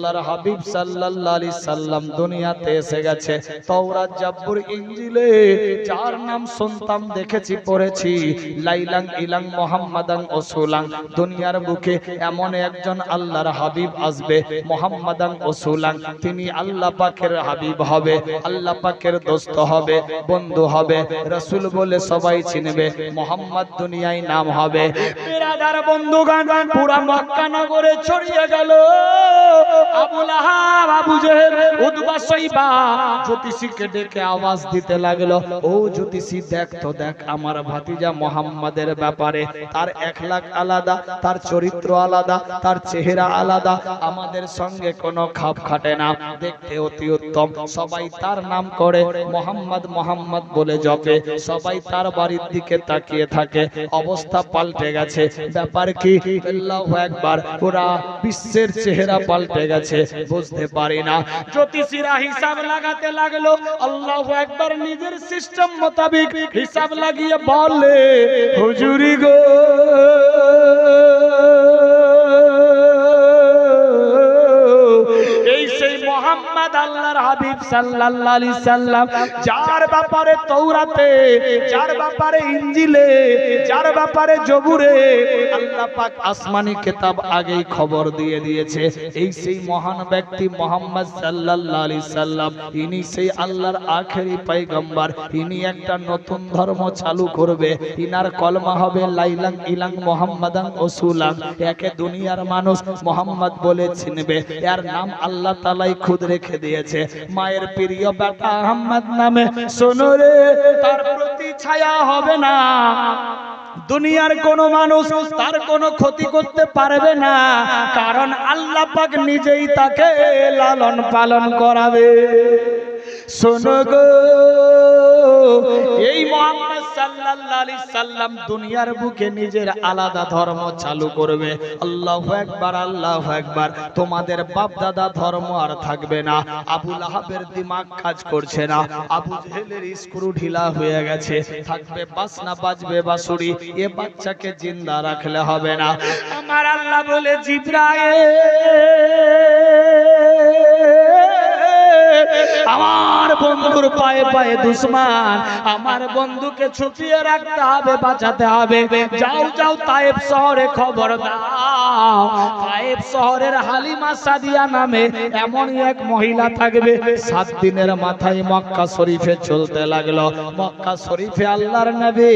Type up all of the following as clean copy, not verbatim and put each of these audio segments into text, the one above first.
আল্লাহর হাবিব সাল্লাল্লাহু আলাইহি সাল্লাম দুনিয়াতে এসে গেছে। তাওরাত জাবুর ইনজিলে যার নাম শুনতাম দেখেছি পড়েছি, লাইলাং ইলাং মুহাম্মাদান রাসূলান, দুনিয়ার বুকে এমন একজন আল্লাহর হাবিব আসবে মুহাম্মাদান রাসূলান, তিনি আল্লাহ পাকের হাবিব হবে, আল্লাহ পাকের দোস্ত হবে, বন্ধু হবে, রাসূল বলে সবাই চিনবে, মুহাম্মদ দুনিয়ায় নাম হবে। বিরাদার বন্ধুগণ, পুরা মক্কা নগরে ছড়িয়ে গেল। আবু লাহাব, আবু জেহেল, উতবা, সাইবা জ্যোতিষীকে ডেকে আওয়াজ দিতে লাগলো, ও জ্যোতিষী দেখ তো দেখ আমার ভাতিজা মুহাম্মাদের ব্যাপারে, তার এখলাক আলাদা, তার চরিত্র আলাদা, তার চেহারা আলাদা, আমাদের সঙ্গে কোনো খাপ খাটে না, দেখতে অতি উত্তম, সবাই তার নাম করে মুহাম্মদ মুহাম্মদ বলে জপে, সবাই তার বাড়ির দিকে তাকিয়ে থাকে। অবস্থা পাল্টে গেছে, ব্যাপার কি? আল্লাহু আকবার, পুরা বিশ্বের চেহারা পাল্টে গেছে, বুঝতে পারি না। জ্যোতিষীরা হিসাব লাগাতে লাগলো, আল্লাহু আকবার, নিজের সিস্টেম মোতাবেক হিসাব লাগিয়ে বলে, হুজুরি গো এই সেই মুহাম্মদ আল্লাহর হাবিব সাল্লাল্লাহু আলাইহি সাল্লাম, যার ব্যাপারে তাওরাতে, যার ব্যাপারে ইনজিলে, যার ব্যাপারে জবুরে আল্লাহ পাক আসমানি কিতাব আগেই খবর দিয়ে দিয়েছে, এই সেই মহান ব্যক্তি মুহাম্মদ সাল্লাল্লাহু আলাইহি সাল্লাম, ইনি সেই আল্লাহর আখেরি পয়গম্বর, ইনি একটা নতুন ধর্ম চালু করবে, ইনার কলমা হবে লাইলাং ইলাং মুহাম্মাদান রাসূলান, একে দুনিয়ার মানুষ মুহাম্মদ বলে চিনবে, এর নাম আল্লাহ তাআলাই খুদ রেখে দিয়েছে। মায়ের প্রিয় বেটা আহমদ নামে শোনো রে, তার প্রতি ছায়া হবে না, দুনিয়ার কোন মানুষ তার কোনো ক্ষতি করতে পারবে না, কারণ আল্লাহ পাক নিজেই তাকে লালন পালন করাবে। শোনো গো, এই মুহাম্মদ সাল্লাল্লাহু আলাইহি সাল্লাম দুনিয়ার বুকে নিজের আলাদা ধর্ম চালু করবে। আল্লাহু আকবার, আল্লাহু আকবার। তোমাদের বাপ দাদা ধর্ম আর থাকবে না। আবু লাহাবের দিমাগ কাজ করছে না, আবু জেহেলের স্ক্রু ঢিলা হয়ে গেছে, থাকবে বাসনা, বাজবে বাঁশুরি, এ বাচ্চাকে জিন্দা রাখলে হবে না। আমার আল্লাহ বলে, জিবরাইল আমার বন্ধুর পায়ে পায়ে দুশমন, আমার বন্ধুকে ছুপিয়ে রাখতে হবে, বাঁচাতে হবে। যাও যাও তায়েব শহরে খবর দাও, তায়েব শহরের হালিমা সাদিয়া নামে এমন এক মহিলা থাকবে, 7 দিনের মাথায় মক্কা শরীফে চলতে লাগলো। মক্কা শরীফে আল্লাহর নবী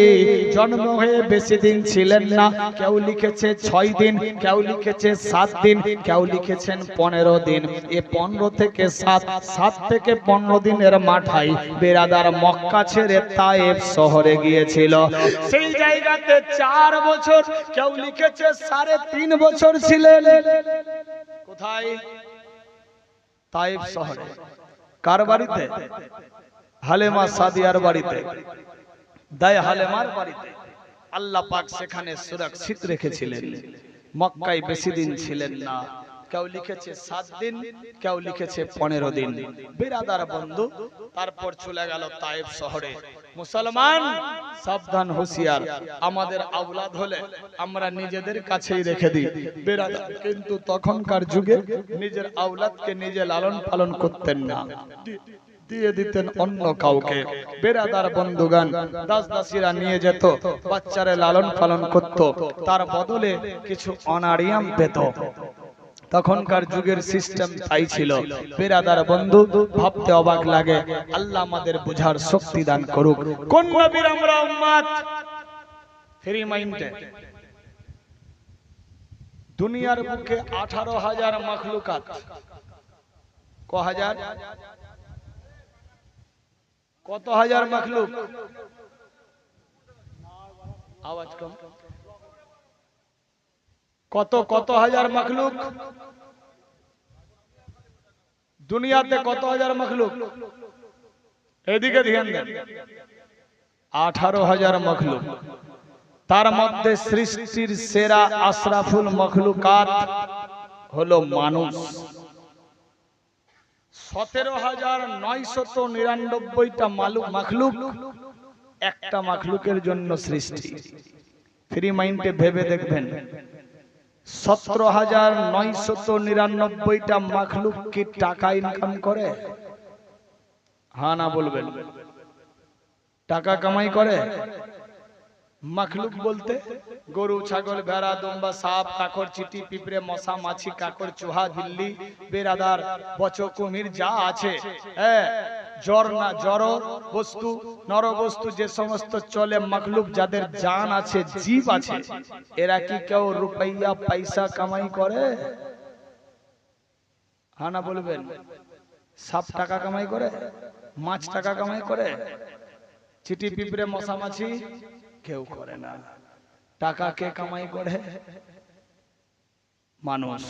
জন্ম হয়ে বেশি দিন ছিলেন না, কেউ লিখেছে 6 দিন, কেউ লিখেছে 7 দিন, কেউ লিখেছেন 15 দিন। এ 15 থেকে 7 থেকে 15 দিনের মাথায় বেরাদার মক্কা ছেড়ে তায়েব শহরে গিয়েছিল। সেই জায়গাতে 4 বছর, কেউ লিখেছে 3.5 বছর ছিলেন। কোথায়? তায়েব শহরে। কার বাড়িতে? হালেমা সাদিয়ার বাড়িতে, দায় হালেমার বাড়িতে। আল্লাহ পাক সেখানে সুরক্ষিত রেখেছিলেন। মক্কায় বেশি দিন ছিলেন না, কেউ লিখেছে 7 দিন, কেউ লিখেছে 15 দিন। বিরাদার বন্ধু, তারপর চলে গেল তায়েব শহরে। মুসলমান সাবধান, হুঁশিয়ার, আমাদের আওলাদ হলে আমরা নিজেদের কাছেই রেখে দিই বিরাদার, কিন্তু তখনকার যুগে নিজের আওলাদকে নিজে লালন পালন করতেন না, দিয়ে দিতেন অন্য কাউকে। বেরাদার বন্ধুগান, দাস দাসীরা নিয়ে যেত, বাচ্চারে লালন পালন করত, তার বদলে কিছু অনারিয়াম পেত। তখনকার যুগের সিস্টেম তাই ছিল। বেরাদার বন্ধু, ভাবতে অবাক লাগে। আল্লাহ আমাদের বুঝার শক্তি দান করুক। কোন নবীর আমরা উম্মত? ফ্রি মাইন্ডে দুনিয়ার বুকে 18,000 মাখলুকাত। ক হাজার? কত হাজার মাখলুক? আওয়াজ কম। কত হাজার মাখলুক দুনিয়াতে? কত হাজার মাখলুক? এদিকে ধ্যান দেন। 18,000 মাখলুক। তার মধ্যে সৃষ্টির সেরা আশরাফুল মাখলুকাত হলো মানুষ। 17,999টা মাখলুক একটা মাখলুকের জন্য সৃষ্টি। ফ্রি মাইন্ডে ভেবে দেখবেন, 17,999টা মাখলুক কি টাকা ইনকাম করে? হ্যাঁ না বলবেন? টাকা কামাই করে? মাখলুক বলতে গরু, ছাগল, ভেড়া, দুম্বা, সাপ, কাকড়, চিটি, পিঁপড়ে, মশা, মাছি, কাকড়, চুহা, বিল্লি, বেরাদার, বচো, কুমির যা আছে, হ্যাঁ, জড় বস্তু, নর বস্তু যে সমস্ত চলে, মাখলুক যাদের জান আছে, জীব আছে, এরা কি কেউ রুপইয়া পয়সা কামাই করে? হ্যাঁ না বলবেন? সাপ টাকা কামাই করে? মাছ টাকা কামাই করে? চিটি, পিঁপড়ে, মশা, মাছি কেউ করে না। টাকা কে কামাই করে? মানুষ,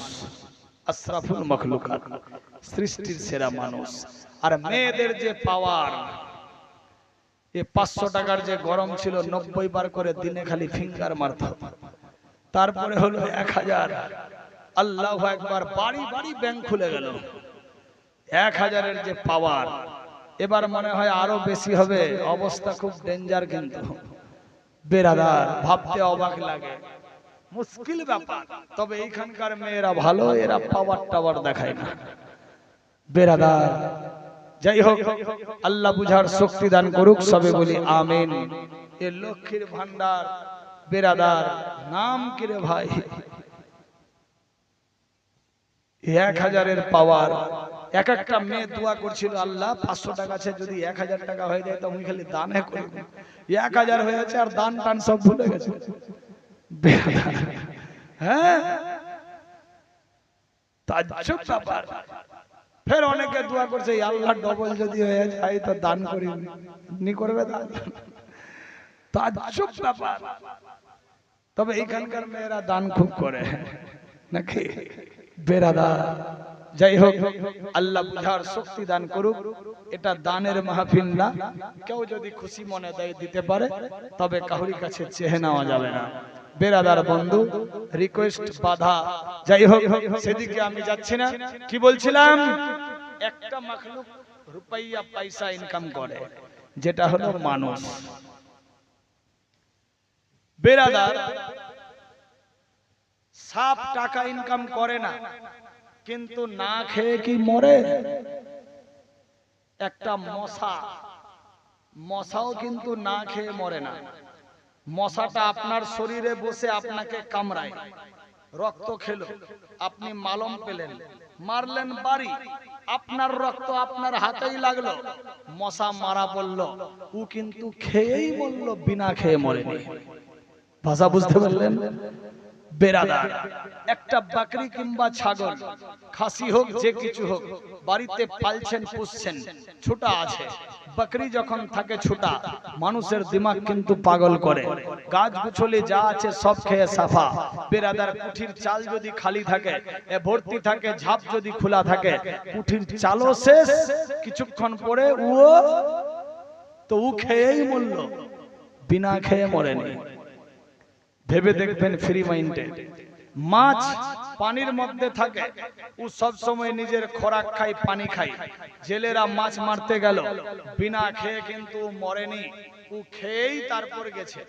আশরাফুল মাখলুকাত, সৃষ্টির সেরা মানুষ। আর মেয়েদের যে পাওয়ার, এ 500 টাকার যে গরম ছিল 90 বার করে দিনে খালি ফিঙ্গার মারত, তারপরে হলো 1000। আল্লাহু আকবার, বাড়ি বাড়ি ব্যাংক খুলে গেল। 1000-এর যে পাওয়ার, এবার মনে হয় আরো বেশি হবে। অবস্থা খুব ডেঞ্জার কিন্তু বেরাদার, ভাবতে অবাক লাগে, মুশকিল ব্যাপার। তবে এইখানকার মেয়েরা ভালো, এরা পাওয়ার টাওয়ার দেখায় না বেরাদার। যাই হোক, আল্লাহ বুঝার শক্তি দান করুক, সবে বলি আমিন। এ লক্ষ্মীর ভান্ডার বেরাদার, নাম কি রে ভাই? 1000-এর পাওয়ার। এক একটা মেয়ে দোয়া করছিল, আল্লাহ 500 টাকা আছে, যদি 1000 টাকা হয়ে যায় তো আমি খালি দানে করব। 1000 হয়েছে আর দান টান সব ভুলে গেছে। হ্যাঁ, তাজ্জব ব্যাপার। ফের অনেকে দোয়া করছে, আল্লাহ ডবল যদি হয়ে যায় তো দান করি, নি করবে দান। তাজ্জব ব্যাপার। তবে এখানকার মেয়েরা দান খুব করে নাকি বেরাদার? যাই হোক, আল্লাহ বুঝার শক্তি দান করুক। এটা দানের মাহফিল না, কেউ যদি খুশি মনে দেয় দিতে পারে, তবে কাউরি কাছে চেয়ে নেওয়া যাবে না বেরাদার বন্ধু। রিকোয়েস্ট বাধা। যাই হোক, সেদিকে আমি যাচ্ছি না। কি বলছিলাম? একটা মাখলুক রুপইয়া পয়সা ইনকাম করে, যেটা হলো মানুষ বেরাদার। সাপ টাকা ইনকাম করে না, কিন্তু না খেয়ে কি মরে? একটা মশাও কিন্তু না খেয়ে মরে না। মশাটা আপনার শরীরে বসে আপনাকে কামড়ায়, রক্ত খেলো, আপনি মালম পেলেন, মারলেন বাড়ি, আপনার রক্ত আপনার হাতেই লাগলো, মশা মারা পড়লো, ও কিন্তু খেয়েই মরলো, বিনা খেয়ে মরেনি। ভাষা বুঝতে পারলেন বেরাদার? একটা বাকরি কিংবা ছাগল, খাসি হোক যে কিছু হোক, বাড়িতে পালছেন, পুষছেন, ছোটা আছে। বকরি যখন থাকে ছোটা, মানুষের দিমাগ কিন্তু পাগল করে। গাছ গুছলি যা আছে সব খেয়ে সাফা বেরাদার। কুঠির চাল যদি খালি থাকে, এ ভর্তি থাকে, ঝাপ যদি খোলা থাকে, কুঠির চালও শেষ, কিছুক্ষণ পরে ও খেয়েই মরল, বিনা খেয়ে মরেনি। ভেবে দেখবেন ফ্রি মাইন্ডে। মাছ পানির মধ্যে থাকে, ও সব সময় নিজের খোরাক খায়, পানি খায়। জেলেরা মাছ মারতে গেল, বিনা খেয়ে কিন্তু মরেনি, ও খেয়েই তারপর গেছে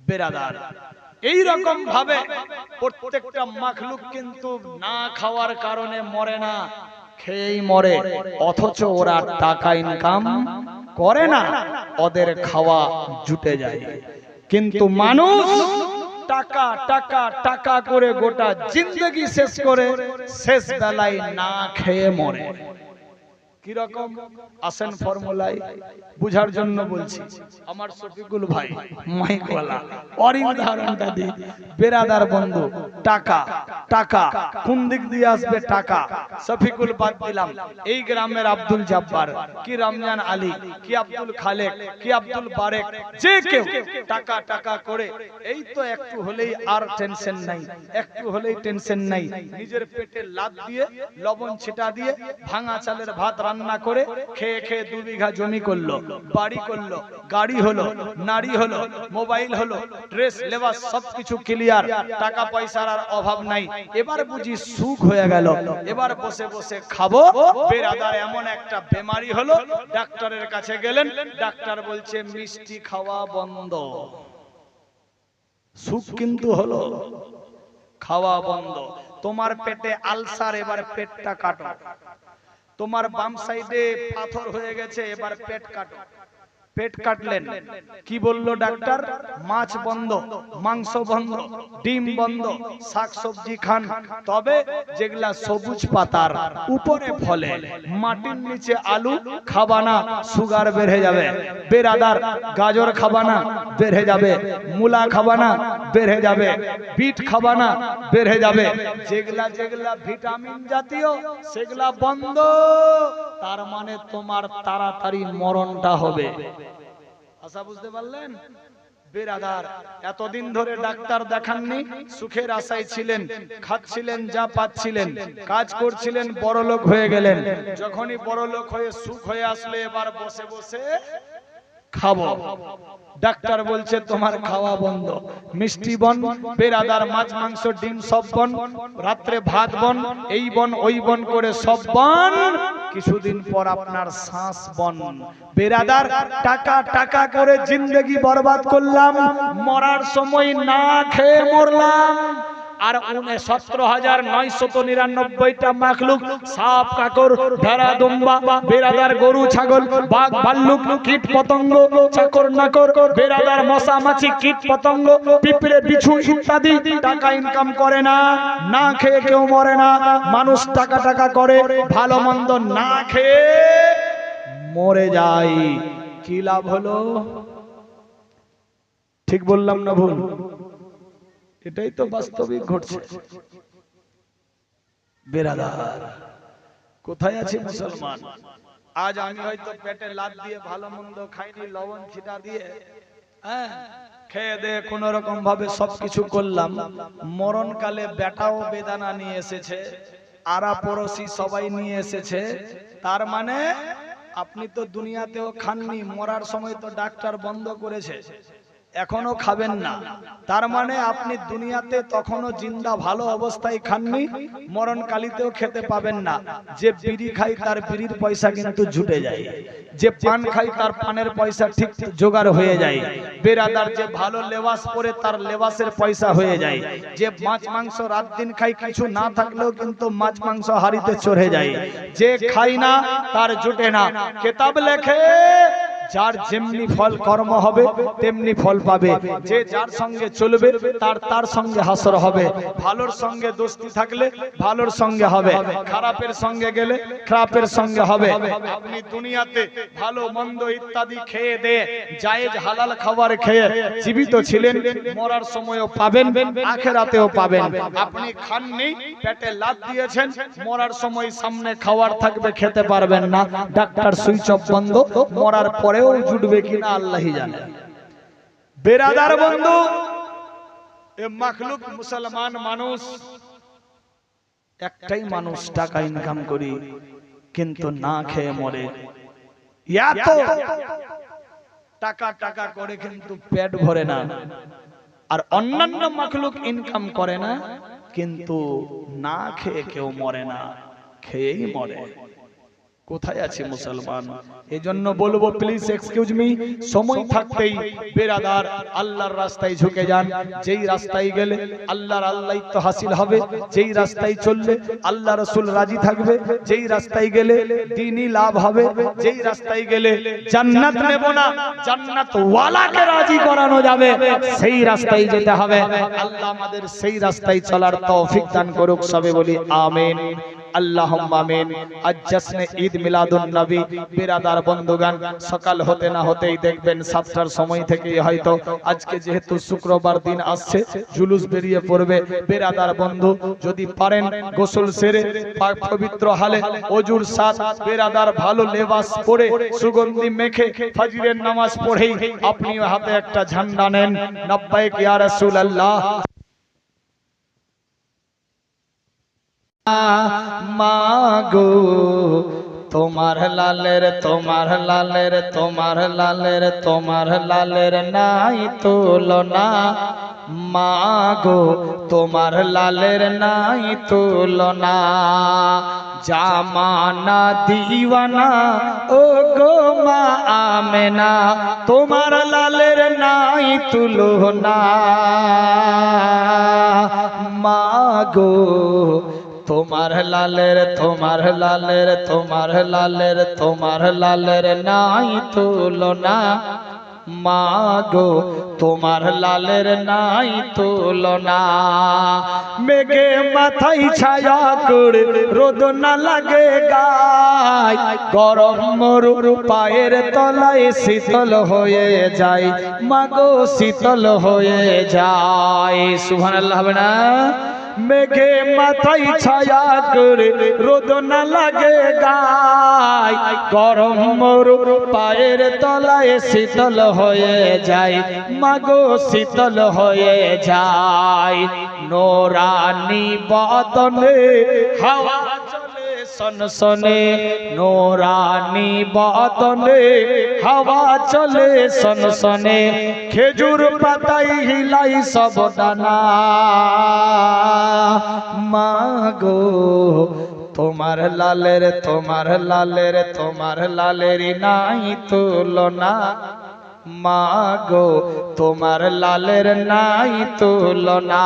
বেরাদার। এই রকম ভাবে প্রত্যেকটা মাখলুক কিন্তু না খাওয়ার কারণে মরে না, খেয়েই মরে। অথচ ওরা টাকা ইনকাম করে না, ওদের খাওয়া জুটে যায়। কিন্তু মানুষ টাকা টাকা টাকা করে গোটা জিন্দগি শেষ করে, শেষ বেলায় না খেয়ে মরে। কি রকম? আসেন ফর্মুলায় বুঝার জন্য বলছি। আমার শফিকুল ভাই মাইকওয়ালা ওর উদাহরণটা দিই বেরাদার বন্ধু। টাকা টাকা কোন দিক দিয়ে আসবে? টাকা। শফিকুল বাদ দিলাম, এই গ্রামের আব্দুল জব্বার কি রমজান আলী কি আব্দুল খালেক কি আব্দুল বারেক, যে কেউ টাকা টাকা করে, এই তো একটু হলেই আর টেনশন নাই, একটু হলেই টেনশন নাই। নিজের পেটে লাত দিয়ে, লবণ ছিটা দিয়ে, ভাঙা চালের ভাত রান্না করে খেয়ে খেয়ে 2 বিঘা জমি করলো, বাড়ি করলো, গাড়ি হলো, নারী হলো, মোবাইল হলো, ড্রেস লেবাস সবকিছু ক্লিয়ার, টাকা পয়সার আর অভাব নাই। এবার বুঝি সুখ হয়ে গেল, এবার বসে বসে খাবো। বেরাদার এমন একটা বেমারি হলো, ডাক্তারের কাছে গেলেন, ডাক্তার বলছে মিষ্টি খাওয়া বন্ধ। সুখ কিন্তু হলো, খাওয়া বন্ধ। তোমার পেটে আলসার, এবার পেটটা কাটো। তোমার বাম সাইডে পাথর হয়ে গেছে, এবার পেট কাটো। পেট কাটলেন, কি বললো ডাক্তার? মাছ বন্ধ, মাংস বন্ধ, ডিম বন্ধ, শাকসবজি খান, তবে যেগুলা সবুজ পাতার উপরে ফলে, মাটির নিচে আলু খাবানা, সুগার বেড়ে যাবে। বেরাদার গাজর খাবানা, বেড়ে যাবে। মূলা খাবানা, বেড়ে যাবে। বিট খাবানা, বেড়ে যাবে। যেগুলা যেগুলা ভিটামিন জাতীয় সেগুলা বন্ধ। তার মানে তোমার তাড়াতাড়ি মরণটা হবে। আশা বুঝতে পারলেন? বেরাদার, এতদিন ধরে ডাক্তার দেখাননি, সুখের আশায় ছিলেন, খাচ্ছিলেন যা পাচ্ছিলেন, কাজ করছিলেন, বড়লোক হয়ে গেলেন। যখনই বড়লোক হয়ে সুখ হয়ে আসলে, এবার বসে বসে খাবো। ডাক্তার বলছে তোমার খাওয়া বন্ধ। মিষ্টি বন, বেরাদার মাছ মাংস ডিম সব বন, রাত্রে ভাত বন, এই বন ওই বন করে সব বন। কিছুদিন পর আপনার শ্বাস বন। বেরাদার, টাকা টাকা করে জিন্দেগি বরবাদ করলাম, মরার সময় না খেয়ে মরলাম। আর 17,999টা মাখলুক, সাপ কাকর ভেড়া দুম্বা বেরাদার, গরু ছাগল বাঘ ভাল্লুক কীট পতঙ্গ চাকর নাকর বেরাদার, মশা মাছি কীট পতঙ্গ পিঁপড়ে বিছু ইত্যাদি টাকা ইনকাম করে না, না খেয়ে কেউ মরে না। মানুষ টাকা টাকা করে, ভালো মন্দ না খেয়ে মরে যায়। কি লাভ হলো? ঠিক বললাম না ভুল? এটাই তো বাস্তবিক ঘটছে। বেরাদার, কোথায় আছে মুসলমান? আজ আমি হয়তো পেটে লাত দিয়ে ভালো মন্দ খাইনি, লবণ ছিটা দিয়ে খেয়ে দিয়ে কোন রকম ভাবে সবকিছু করলাম। মরণকালে বেটাও বেদানা নিয়ে এসেছে, আরা পড়োশি সবাই নিয়ে এসেছে। তার মানে আপনি তো দুনিয়াতেও খাননি, মরার সময় তো ডাক্তার বন্ধ করেছে, এখনো খাবেন না। তার মানে আপনি দুনিয়াতে তখনও জিন্দা ভালো অবস্থায় খাননি, মরণকালীতেও খেতে পাবেন না। যে বিড়ি খায় তার বিড়ির পয়সা কিন্তু জুটে যায়, যে পান খায় তার পানের পয়সা ঠিক জোগাড় হয়ে যায়। বেরাদার, যে ভালো লেবাস পরে তার লেবাসের পয়সা হয়ে যায়। যে মাছ মাংস রাত দিন খায়, কিছু না থাকলেও কিন্তু মাছ মাংস হাড়িতে চড়ে যায়। যে খায় না তার জুটে না। কিতাব লেখে, যার যেমনি ফল কর্ম হবে তেমনি ফল পাবে। যে যার সঙ্গে চলবে তার সঙ্গে হাসর হবে। ভালোর সঙ্গে দোস্তি থাকলে ভালোর সঙ্গে হবে, খারাপের সঙ্গে গেলে খারাপের সঙ্গে হবে। আপনি দুনিয়াতে ভালো মন্দ ইত্যাদি খেয়ে দিয়ে জায়েজ হালাল খাবার খেয়ে জীবিত ছিলেন, মরার সময়ও পাবেন, আখেরাতেও পাবেন। আপনি খাননি, পেটে লাত দিয়েছেন, মরার সময় সামনে খাবার থাকবে, খেতে পারবেন না। ডাক্তার সুইচ অফ বন্ধ, মরার পরেও জুটবে কিনা আল্লাহই জানে। বেরাদার বন্ধু, এ মাখলুক মুসলমান মানুষ, একটাই মানুষ টাকা ইনকাম করি কিন্তু না খেয়ে মরে। এত টাকা টাকা করে কিন্তু পেট ভরে না। আর অন্যান্য মাখলুক ইনকাম করে না কিন্তু না খেয়ে কেউ মরে না, খেয়েই মরে। কোথায় আছে মুসলমান? এজন্য বলবো, প্লিজ এক্সকিউজ মি, সময় থাকতেই বেরাদার আল্লাহর রাস্তায় ঝুঁকে যান। যেই রাস্তায় গেলে আল্লাহর আল্লাহত্ব হাসিল হবে, যেই রাস্তায় চললে আল্লাহ রাসূল রাজি থাকবে, যেই রাস্তায় গেলে দ্বীনই লাভ হবে, যেই রাস্তায় গেলে জান্নাত নেব না জান্নাত ওয়ালাকে রাজি করানো যাবে, সেই রাস্তায় যেতে হবে। আল্লাহ আমাদের সেই রাস্তায় চলার তৌফিক দান করুক। সবে বলি আমিন, আল্লাহুম্মা আমিন। আজ জশ্নে ঈদ মিলাদুন নবী। বেরাদার বন্ধুগান, সকাল হতে না হতেই দেখবেন 7টার সময় থেকেই হয়তো আজকে যেহেতু শুক্রবার দিন আসছে, জুলুস বেরিয়ে পড়বে। বেরাদার বন্ধু, যদি পারেন গোসল সেরে পাক পবিত্র হালে ওজুর সাথ বেরাদার ভালো লেবাস পরে সুগন্ধি মেখে ফজরের নামাজ পড়েই আপনি হাতে একটা ঝান্ডা নেন, লব্বাইক ইয়া রাসূলুল্লাহ। মাগো তোমার লালের তোমার লালের তোমার লালের তোমার লালের নাই তুলনা, মাগো তোমার লালের নাই তুলনা জামানা দিওয়ানা ও গো মা আমেনা তোমার লালের নাই তুলনা মাগো তোমার লালের তোমার লালের তোমার লালের তোমার লালের নাই তুলনা মাগো তোমার লালের নাই তুলনা মেঘে মাথায় ছায়া করে রোদ না লাগে গায় গরম মরু পায়ের তলায় শীতল হয়ে যায় মাগো শীতল হয়ে যায় সুবহানাল্লাহ হবে না মেঘে মাথায় ছায়া করে রোদ না লাগে গায় গরম মরু পায়ের তলায় শীতল হয়ে যায় মাগো শীতল হয়ে যায় নোরানি বদনে হাওয়া চলে সনসনে নোরানি বদনে হাওয়া চলে সনসনে খেজুর পাতায় হিলাই সব দানা মাগো তোমার লালের তোমার লালের তোমার লালের নাই তুলনা মাগো তোমার লালের নাই তুলনা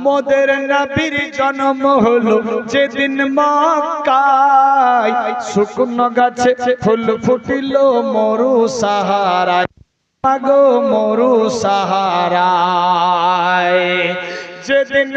মোদের নবীর জন্ম হলো যেদিন মক্কায় শুকনো গাছে ফুল ফুটিল মরু সাহারায় মাগো মরু সাহারায় যেদিন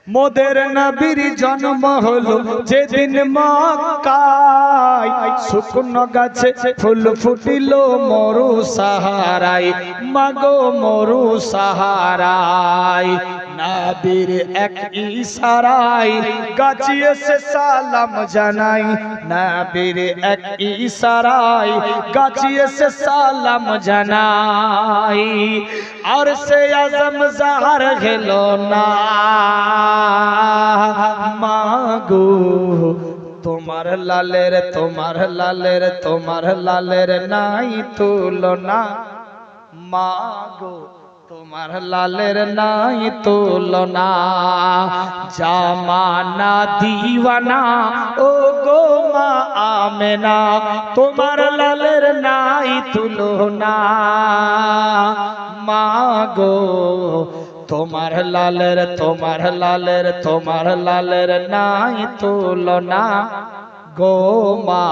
মোদের নবীর জন্ম হলো যেদিন মক্কায় শুকনো গাছে ফুল ফুটিল মরু সাহারায় মাগো মরু সাহারায় নবীর এক ইশারায় গাছে এসে সালাম জানাই নবীর এক ইশারায় গাছে এসে সালাম জানাই আর সে আজম জাহার গেলো না মাগো তোমার লালের তোমার লালের তোমার লালের নাই তুলনা মাগো তোমার লালের নাই তুলনা জামানা দিওয়ানা ও গো মা আমেনা তোমার লালের নাই তুলনা মাগো তোমার লালের তোমার লালের তোমার লালের নাই তুলনা গো মা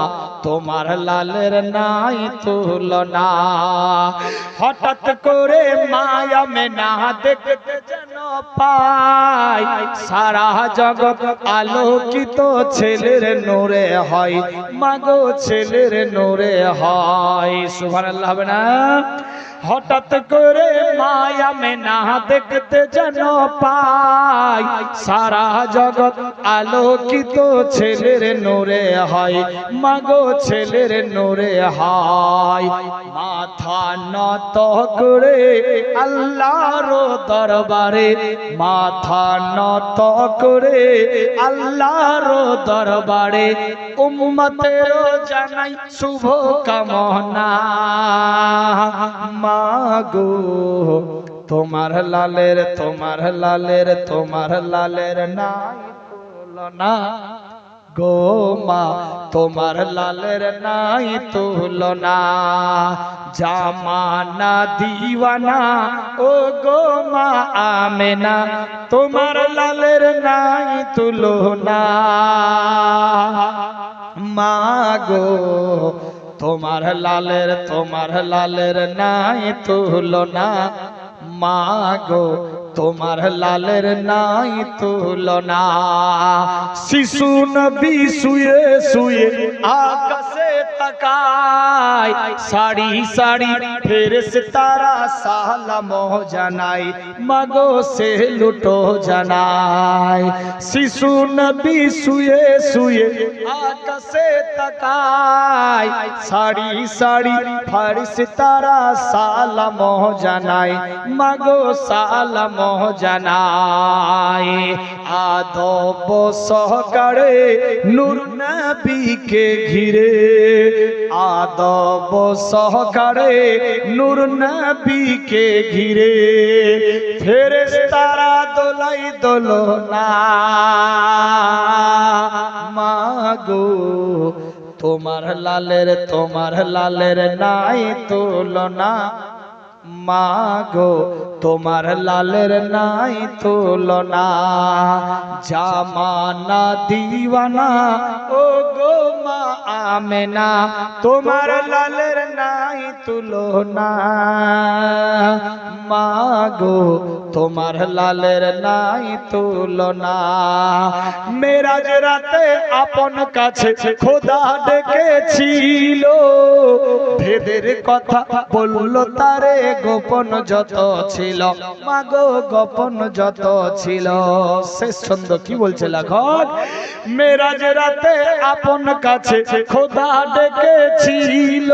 তোমার লালের নাই তুলনা হঠাৎ করে মায়া মেনা দেখতে যেন পাই সারা জগৎ আলোকিত ছেলের নূরে হয় মাগো ছেলের নূরে হয় সুবহানাল্লাহ হবে না হঠাৎ করে মায়া মেনা দেখতে যেন পাই সারা জগৎ আলোকিত ছেলের নূরে হয় মাগো ছেলের নূরে হয় মাথা নত করে আল্লাহর দরবারে মাথা নত করে আল্লাহর দরবারে উম্মতের জানাই শুভ কামনা মাগো তোমার লালের তোমার লালের তোমার লালের নাই তুলনা গো মা তোমার লালের নাই তুলনা জামানা দিওয়ানা ও গো মা আমেনা তোমার লালের নাই তুলনা মাগো তোমার লালের নাই তুলনা মাগো তোমার লালের নাই তুলনা শিশু নবী শুয়ে শুয়ে আকাশে তাকায় সারি সারি ফেরেশতারা সালাম জানাই মাগো সে লুটো জানাই শিশু নবী শুয়ে শুয়ে আকাশে তাকায় সারি সারি ফেরেশতারা সালাম জানাই মাগো সালাম জানাই আদব সহকারে নূর নবীকে ঘিরে আদব সহকারে নূর নবীকে ঘিরে ফেরেশতারা দোলাই দোলনা মাগো তোমার লালের নাই তুলনা মাগো তোমার লালের নাই তুলনা জামানা দিওয়ানা ও গো মা আমেনা তোমার লালের নাই তুলনা মাগো তোমার লালের নাই তুলনা মেরাজ রাতে আপন কাছে খোদা ডেকেছিল ভেদের কথা বলল তারে গোপন যত ছিল মাগো গোপন যত ছিল শেষ ছন্দ কি বলছে লেখক মেরাজ রাতে আপন কাছে খোদা ডেকেছিল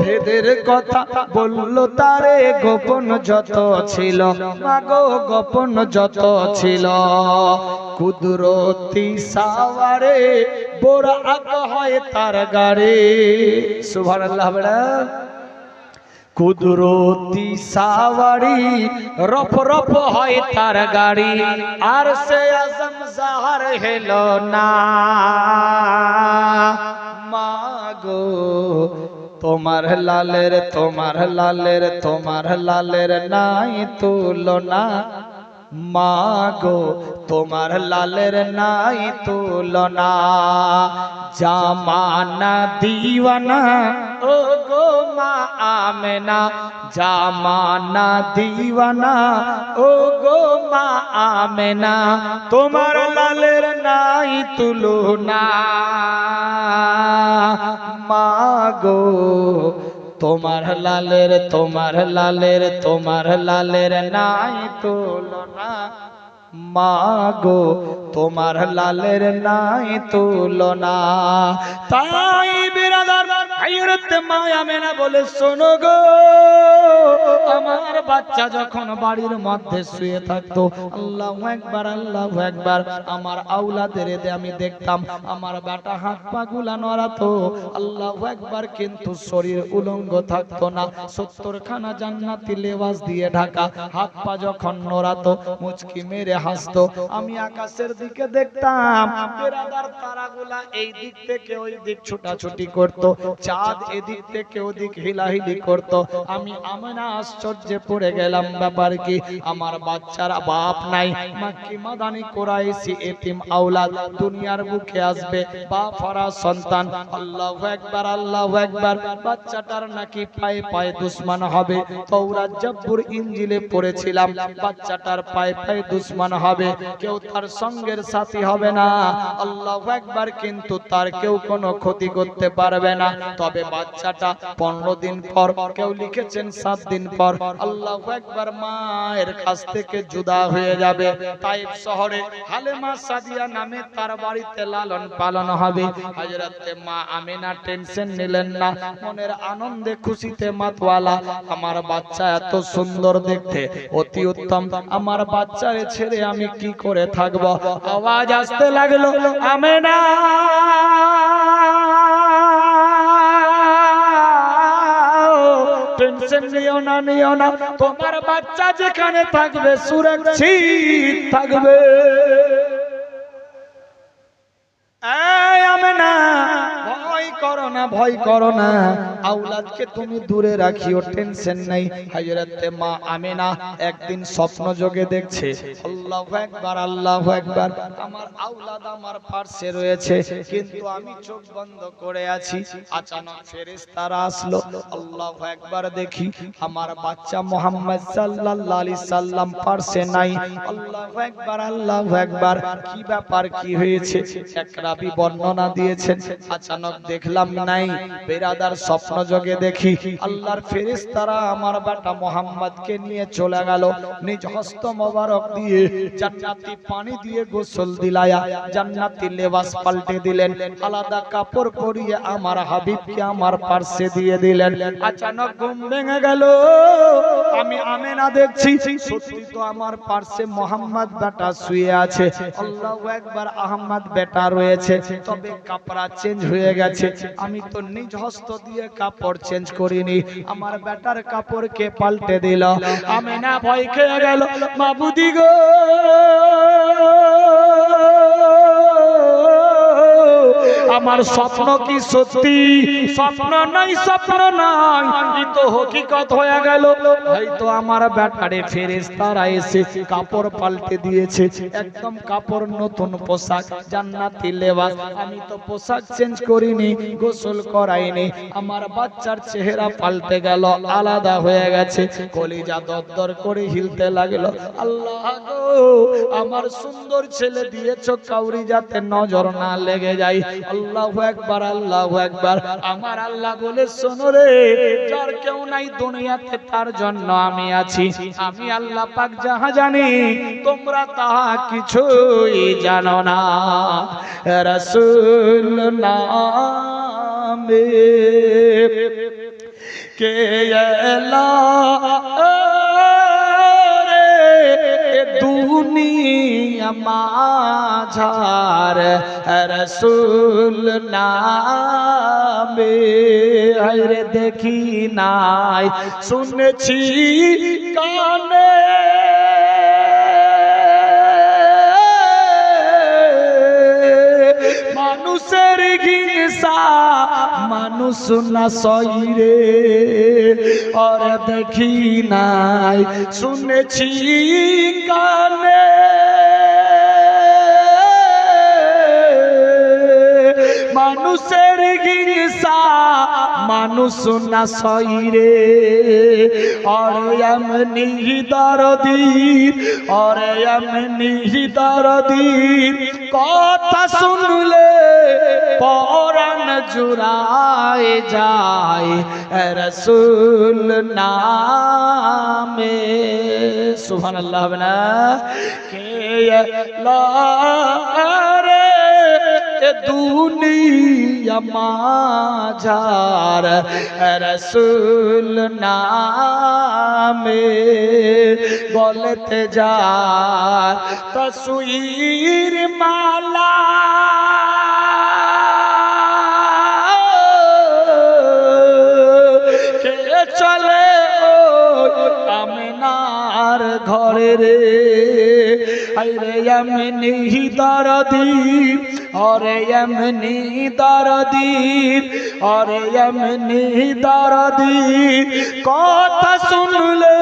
ভেদের কথা বলল তারে গোপন যত ছিল মাগো গোপন যত ছিল কুদরতি সাওয়ারে বোরাক হয় তার গাড়ি সুবহানাল্লাহ বড়া কুদরতি সাওয়ারি রফ রফ হয় তার গাড়ি আর সে আজম জাহার হেলো না মাগো তোমার লালের নাই তুলনা মাগো তোমার লালের নাই তুলনা জামানা দিওয়ানা ও গো মা আমেনা জামানা দিওয়ানা ও গো মা আমেনা তোমার লালের নাই তুলনা মাগো তোমার লালের নাই তুলনা মাগো তোমার লালের নাই তুলনা তাই বিরাদার হযরত মা আমেনা বলে শোনো গো আমার বাচ্চা যখন বাড়ির মধ্যে শুয়ে থাকতো আল্লাহু আকবার আমার আওলাদের আমি দেখতাম আমার বেটা হাত পা গুলা নড়াতো আল্লাহু আকবার কিন্তু শরীর উলঙ্গ থাকতো না 70 খানা জান্নাতি লেবাস দিয়ে ঢাকা হাত পা যখন নড়াতো মুচকি মেরে হাসতো আমি আকাশের দিকে দেখতাম বিরাদার তারাগুলা এই দিক থেকে ওই দিক ছোটাছুটি করত চাঁদ এদিক থেকে ওদিক হিলাহিলি করত আমি আমেনা আশ্চর্যে পড়ে গেলাম ব্যাপার কি আমার বাচ্চারা বাপ নাই মাক্কি মাদানি কুরাইশি এতিম আওলাদ দুনিয়ার বুকে আসবে বাপ হারা সন্তান আল্লাহু আকবার বাচ্চাটার নাকি পায়ে পায়ে দুশমন হবে তাওরাত জাবুর ইনজিলে পড়েছিলাম বাচ্চাটার পায়ে পায়ে দুশমন হবে কেউ তার সঙ্গের সাথী হবে না আল্লাহু আকবার কিন্তু তার কেউ কোনো ক্ষতি করতে পারবে না তবে বাচ্চাটা 15 দিন পর কেউ লিখেছেন 7 দিন পর আল্লাহু আকবার মায়ের কাছ থেকে জুদা হয়ে যাবে তাইফ শহরে হালেমা সাদিয়া নামে তার বাড়িতে লালন পালন হবে হযরত মা আমেনা টেনশন নিলেন না মনের আনন্দে খুশিতে মাতওয়ালা আমার বাচ্চা এত সুন্দর দেখতে অতি উত্তম আমার বাচ্চারে ছেড়ে আমি কি করে থাকব আওয়াজ আসতে লাগলো আমেনা টেনশন নিও না তোমার বাচ্চা যেখানে থাকবে সুরক্ষিত থাকবে এই আমেনা ভয় করো না আওলাদকে তুমি দূরে রাখিও টেনশন নাই হযরত মা আমেনা একদিন স্বপ্ন যোগে দেখছে আল্লাহু আকবার আমার আওলাদ আমার পাশে রয়েছে কিন্তু আমি চোখ বন্ধ করে আছি আচানক ফেরেশতারা আসলো আল্লাহু আকবার দেখি আমার বাচ্চা মুহাম্মদ সাল্লাল্লাহু আলাইহি সাল্লাম পাশে নাই আল্লাহু আকবার কি ব্যাপার কি হয়েছে এক রাবী বর্ণনা দিয়েছেন আচানক দেখলাম নাই বেরাদার স্বপ্ন স্বপ্ন যোগে দেখি আল্লাহর ফেরেশতারা আমার বেটা মোহাম্মদকে নিয়ে চলে গেল, নিজ হস্ত মোবারক দিয়ে জান্নাতি পানি দিয়ে গোসল দিলায়া, জান্নাতি লেবাস পাল্টে দিলেন, আলাদা কাপড় পরিয়ে আমার হাবিবকে আমার পার্শ্বে দিয়ে দিলেন। আচানক ঘুম ভেঙে গেল, আমি আমেনা দেখছি সত্যি তো আমার পার্শ্বে মোহাম্মদ বেটা শুয়ে আছে। আল্লাহু আকবার, আহমদ বেটা রয়েছে, তবে কাপড় চেঞ্জ হয়ে গেছে। আমি তো নিজ হস্ত দিয়ে কাপড় চেঞ্জ করিনি, আমার বেটার কাপড় কে পাল্টে দিল? আমেনা ভয় খেয়ে গেল, মাবুদি গো আমার স্বপ্ন কি সত্যি? স্বপ্ন নাই, স্বপ্ন নাই, এই তো হকিকত হয়ে গেল। হয়তো আমার ব্যাটারে ফেরেশতারা এসে কাপড় পাল্টে দিয়েছে, একদম কাপড় নতুন পোশাক জান্নাতি লেবাস। আমি তো পোশাক চেঞ্জ করিনি, গোসল করাইনি, আমার বাচ্চার চেহারা পাল্টে গেল, আলাদা হয়ে গেছে। কলিজা দরদর করে হিলতে লাগলো। আল্লাহ গো, আমার সুন্দর ছেলে দিয়েছো, কাউরি যাতে নজর না লেগে যায়। আল্লাহু আকবার, আল্লাহু আকবার। আমার আল্লাহ বলে, শোনো রে, যার কেউ নাই দুনিয়াতে তার জন্য আমি আছি। আমি আল্লাহ পাক যাহা জানি তোমরা তাহা কিছুই জানো না। রাসূল নামে কে এলা দুনিয়া মাঝার, রাসূল নামে আরে দেখি নাই শুনেছি কানে, মানুষের হিংসা মানুষ না সইরে, আর দেখি নাই শুনেছি কানে, মানুষের হিংসা মানুষ না সইরে, অরে এমনি দরদীর, অরে এমনি দরদীর কথা শুনলে পরাণ জুড়ায় যায়, রাসূল নামে। সুবহানাল্লাহ না কে লা রে দুনিয়া মাঝার, রাসূল নামে বলতে যায় তসবির মালা, কে চলে আমেনার ঘরে রে, আরে এমনি দরদীর, অরে এমনি দরদীর, অরে এমনি দরদীর কথা শুনলে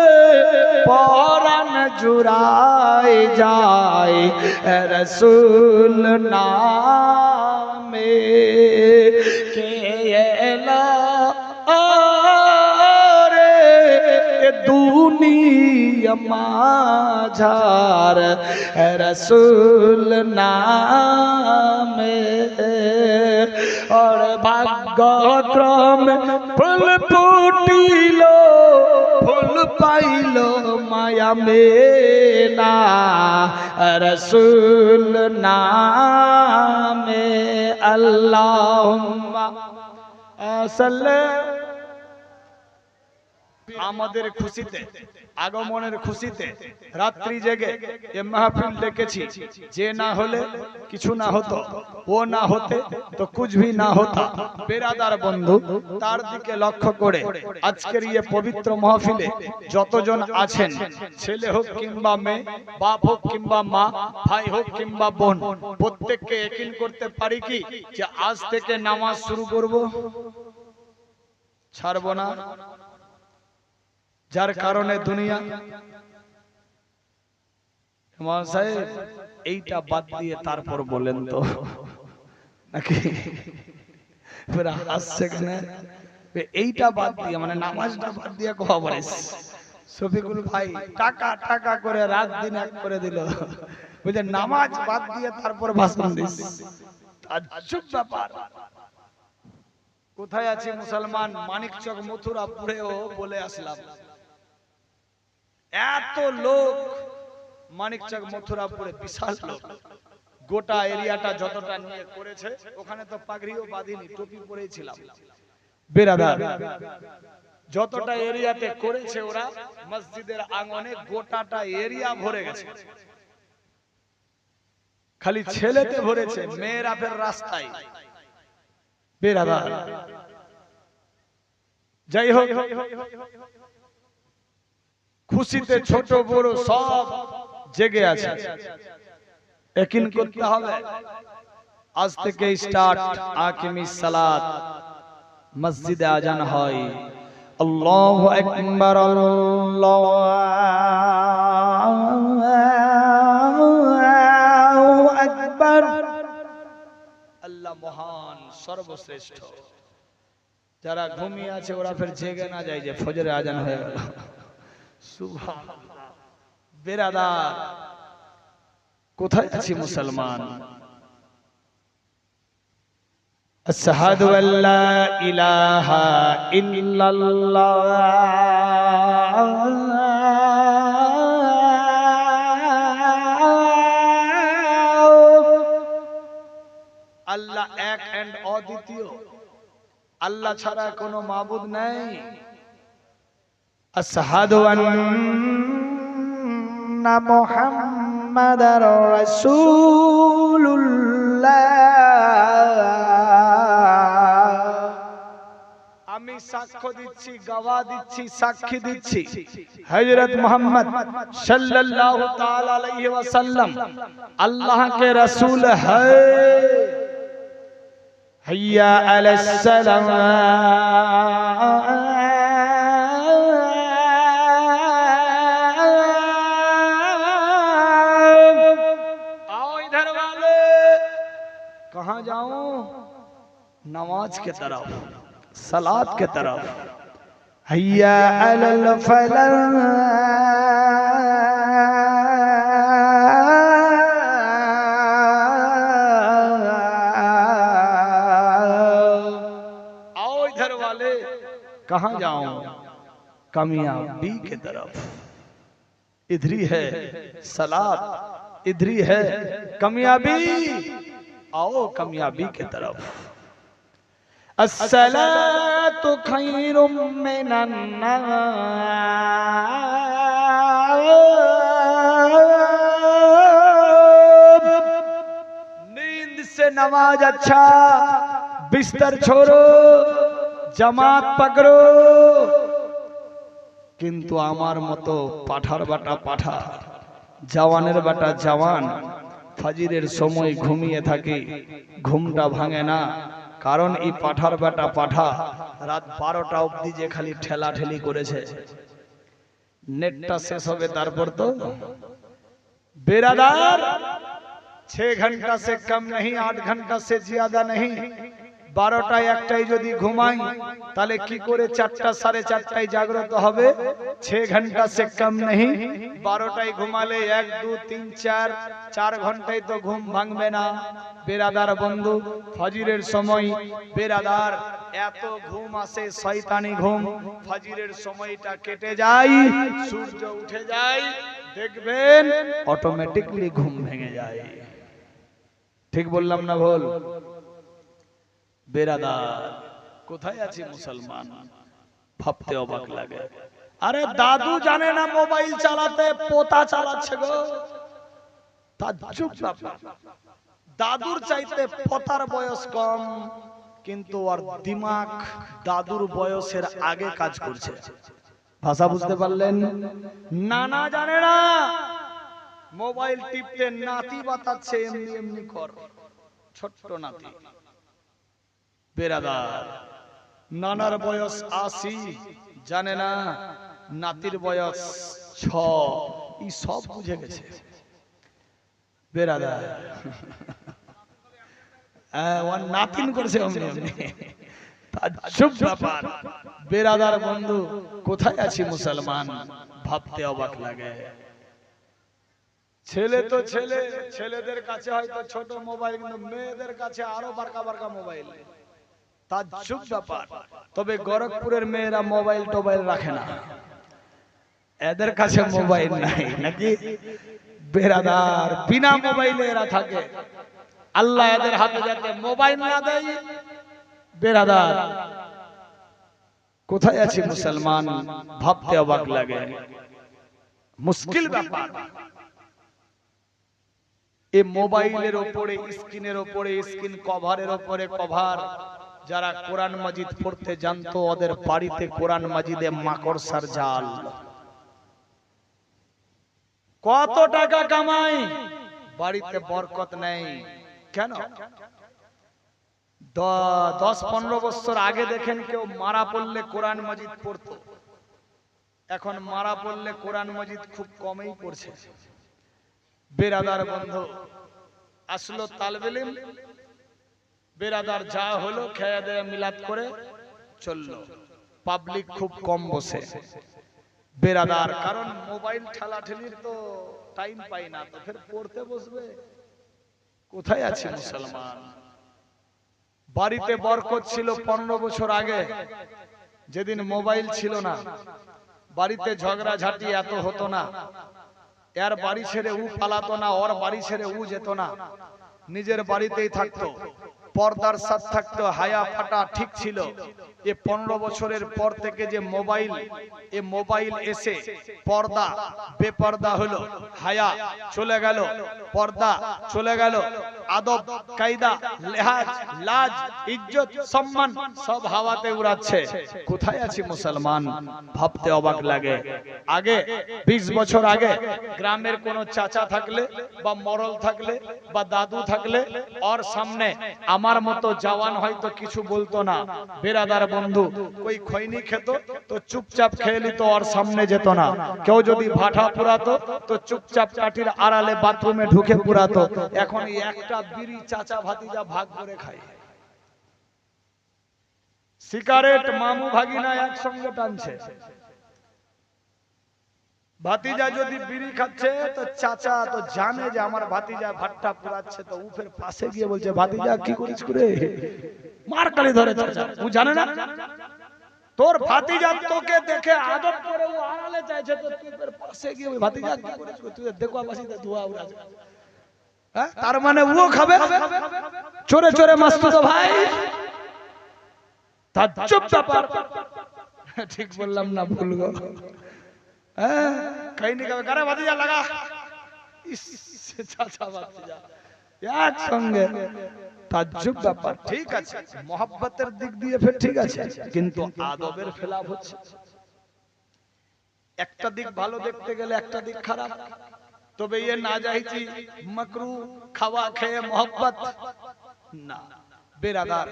পরাণ জুড়ায় যায়, রাসূল নামে কে এলা রে দুনিয়া মাঝার, রাসূল নামে। और भाग्यक्रम फूल फूटिल फूल पाइल माया मेला, रसूल नामे अल्लाहुम्मा सल्ले। আমাদের খুশিতে, আগমনের খুশিতে রাত্রি জেগে এ মাহফিল ডেকেছি, যে না হলে কিছু না হতো, ও না হতে তো কুছ ভি না হতা। বেরাদার বন্ধু, তার দিকে লক্ষ্য করে আজকের এই পবিত্র মাহফিলে যতজন আছেন, ছেলে হোক কিংবা মেয়ে, বাপ হোক কিংবা মা, ভাই হোক কিংবা বোন, প্রত্যেককে ইয়াকিন করতে পারি কি যে আজ থেকে নামাজ শুরু করব, ছাড়বো না। যার কারণে দুনিয়া সাহেব এইটা বাদ দিয়ে তারপর বলেন তো নাকি হাসছে কেন? এইটা বাদ দিয়ে মানে নামাজটা বাদ দিয়ে খবর শফিকুল ভাই টাকা টাকা করে রাত দিন এক করে দিল, বুঝলেন? নামাজ বাদ দিয়ে তারপর ভাষণ দিস, তাজ্জব ব্যাপার। কোথায় আছি মুসলমান, মানিকচক মথুরাপুরেও বলে আসলাম। এত লোক মানিকচক মথুরাপুরে, বিশাল লোক। গোটা এরিয়াটা যতটা নিয়ে করেছে, ওখানে তো পাগড়িও বাঁধিনি, টুপি পরেছিলাম। বেরাদার, যতটা এরিয়াতে করেছে ওরা, মসজিদের আঙ্গনে গোটাটা এরিয়া ভরে গেছে। খালি ছেলেতে ভরেছে, মেয়েরা ফের রাস্তায়। বেরাদার, যাই হোক, খুশিতে ছোট বড় সব জেগে আছে। একিন করতে হবে, আজ থেকে স্টার্ট। আকিমিস সালাত, মসজিদে আজান হয়। আল্লাহু আকবার, আল্লাহু আকবার। আল্লাহ মহান, সর্বশ্রেষ্ঠ। যারা ঘুমিয়ে আছে ওরা ফের জেগে না যায় যে ফজরে আজান হয়ে গেল। সুবহানাল্লাহ। বেরাদার, কোথায় আছি মুসলমান? আশহাদু আল্লা ইলাহা ইল্লাল্লাহ, আল্লাহ এক এন্ড অদ্বিতীয়, আল্লাহ ছাড়া কোনো মাবুদ নাই। আশহাদু আন্না মুহাম্মাদার রাসূলুল্লাহ, আমি সাক্ষ্য দিচ্ছি, গাওয়া দিচ্ছি, সাক্ষী দিচ্ছি, হযরত মুহাম্মদ সাল্লাল্লাহু তাআলা আলাইহি ওয়াসাল্লাম আল্লাহ के रसूल है। हैया अलैस सलाम, आओ इधर वाले। कहाँ जाऊं? नमाज के तरफ, सलात के तरफ। हैया अलल फलाह, कहां जाऊं? कामयाबी की तरफ। इधरी है सलात, इधरी है कामयाबी। आओ कामयाबी की तरफ। अस्सलातु खैरुम मिनन नाम, नींद से नमाज अच्छा, बिस्तर छोड़ो, জামাত পাকড়ো। কিন্তু আমার মতো পাঠার বাটা পাঠা, জওয়ানের বাটা জওয়ান ফজরের সময় ঘুমিয়ে থাকে, ঘুমটা ভাঙে না। কারণ এই পাঠার বাটা পাঠা রাত 12টা অবধি যে খালি ঠেলা ঠেলি করেছে। নেটটা শেষ হবে তারপর তো। बेरादार, 6 घंटा से कम नहीं, 8 घंटा से ज्यादा नहीं। 12টা 1টায় যদি ঘুমাই তাহলে কি করে 4টা 4:30টায় জাগ্রত হবে? 6 ঘন্টা से कम नहीं। 12টায় ঘুমালে 1 2 3 4 4 ঘন্টায় তো ঘুম ভাঙবে না। বেরাদার বন্ধু, ফজরের সময় বেরাদার এত ঘুম আসে, শয়তানি ঘুম। ফজরের সময়টা কেটে যায়, সূর্য উঠে যায়, দেখবেন অটোমেটিকলি ঘুম ভেঙে যায়। ঠিক বললাম না ভুল? বেরাদার, কোথায় আছি মুসলমান? ভাবতে অবাক লাগে। আরে দাদু জানে না মোবাইল চালাতে, পোতা চালাচ্ছে গো। তাজ্জুব ব্যাপার। দাদুর চাইতে পোতার বয়স কম, কিন্তু ওর দিমাগ দাদুর বয়সের আগে কাজ করছে। ভাষা বুঝতে পারলেন? নানা জানে না, মোবাইল টিপতে নাতি বাতাচ্ছে, এমনি এমনি কর, ছোট্ট নাতি। বেরাদার, নানার বয়স 80, জানে না নাতির বয়স 6। এই সব বুঝে গেছে বেরাদার। ওর নাতিন করছে অমনি অমনি। তাজ্জুব ব্যাপার। বেরাদার বন্ধু, কোথায় আছি মুসলমান? ভাবতে অবাক লাগে। ছেলে তো ছেলে, ছেলেদের কাছে হয়তো ছোট মোবাইল, কিন্তু মেয়েদের কাছে আরো বারকা বারকা মোবাইল। তাজ্জুব ব্যাপার। তবে গোরখপুরের মেয়েরা মোবাইল টোবাইল রাখে না, এদের কাছে মোবাইল নাই নাকি বেরাদার, বিনা মোবাইলে এরা থাকে। আল্লাহ এদের হাতে যাতে মোবাইল না দেয়, বেরাদার কোথায় আছি মুসলমান ভাবতে অবাক লাগে, মুশকিল ব্যাপার। এই মোবাইলের উপরে, স্ক্রিনের উপরে, স্ক্রিন কভারের উপরে কভার, যারা কোরআন মাজিদ পড়তে জানতো ওদের বাড়িতে কোরআন মাজিদে মাকড়সার জাল। কত টাকা কামাই, বাড়িতে বরকত নেই। কেন? 10-15 বছর আগে দেখেন কেউ মারা পড়লে কোরআন মাজিদ পড়তো, এখন মারা পড়লে কোরআন মাজিদ খুব কমই পড়ছে। বেরাদার বন্ধু আসলো তালবে ইলম, বেরাদার যা হলো খেয়ে দেয় মিলাদ করে চললো, পাবলিক খুব কম বসে বেরাদার, কারণ মোবাইল ঠেলাঠেলির তো টাইম পাই না, তো ফের পড়তে বসবে। কোথায় আছে মুসলমান? বাড়িতে বরকত ছিল 15 বছর আগে, যেদিন মোবাইল ছিল না, বাড়িতে ঝগড়া ঝাঁটি এত হতো না, এর বাড়ি ছেড়ে ও পালাতো না, ওর বাড়ি ছেড়ে ও যেত না, নিজের বাড়িতেই থাকতো, পর্দার সাথ থাকতো, হায়া ফাটা ঠিক ছিল। এ 15 বছরের পর থেকে যে মোবাইল এসে পর্দা বেপর্দা হলো, হায়া চলে গেল, পর্দা চলে গেল, আদব কায়দা লেহাজ লাজ ইজ্জত সম্মান সব হাওয়াতে উড়াচ্ছে। কোথায় আছি মুসলমান ভাবতে অবাক লাগে। আগে 20 বছর আগে গ্রামের কোনো চাচা থাকলে বা মরল থাকলে বা দাদু থাকলে ওর সামনে আমার মতো জওয়ান হয়তো কিছু বলতো না, বেরাদার বন্ধু ওই খৈনি খেত তো চুপচাপ খেয়ে নিত, ওর সামনে যেত না। কেউ যদি ভাটা পুরাতো তো চুপচাপ কাঠির আড়ালে বাথরুমে ঢুকে পুরাতো। এখন একটা বিড়ি চাচা ভাতিজা ভাগ করে খায়, সিগারেট মামু ভাগিনা একসঙ্গে টানছে। ভাতিজা যদি বিড়ি খাচ্ছে তো চাচা তো জানে যে আমার ভাতিজা ভাট্টা পুরাচ্ছে, তো উফের পাশে গিয়ে বলছে, ভাতিজা কি করিস করে, মার কালি ধরে চাচা। ও জানে না তোর ভাতিজা তোকে দেখে আদব করে ও আড়ালে চাইছে, তো তুই উফের পাশে গিয়ে ওই ভাতিজা কি করিস, তুই দেখো আমাসিতে ধোয়া উড়া। হ্যাঁ, তার মানে ও খাবে চোরে চোরে মাস্ত তো ভাই। তাজ্জব ব্যাপার, ঠিক বললাম না ভুল গো? হ্যাঁ, খাইনি খাবে কারে ভাতিজা লাগা, ইস চাচা ভাতিজা একসঙ্গে। তাজ্জব ব্যাপার। ঠিক আছে, মহব্বতের দিক দিয়ে ফের ঠিক আছে, কিন্তু আদবের খেলাফ হচ্ছে। একটা দিক ভালো দেখতে গেলে একটা দিক খারাপ। তবে ये না যাইছি মাকরু খাওয়া খেয়ে মহব্বত না, বেরাদার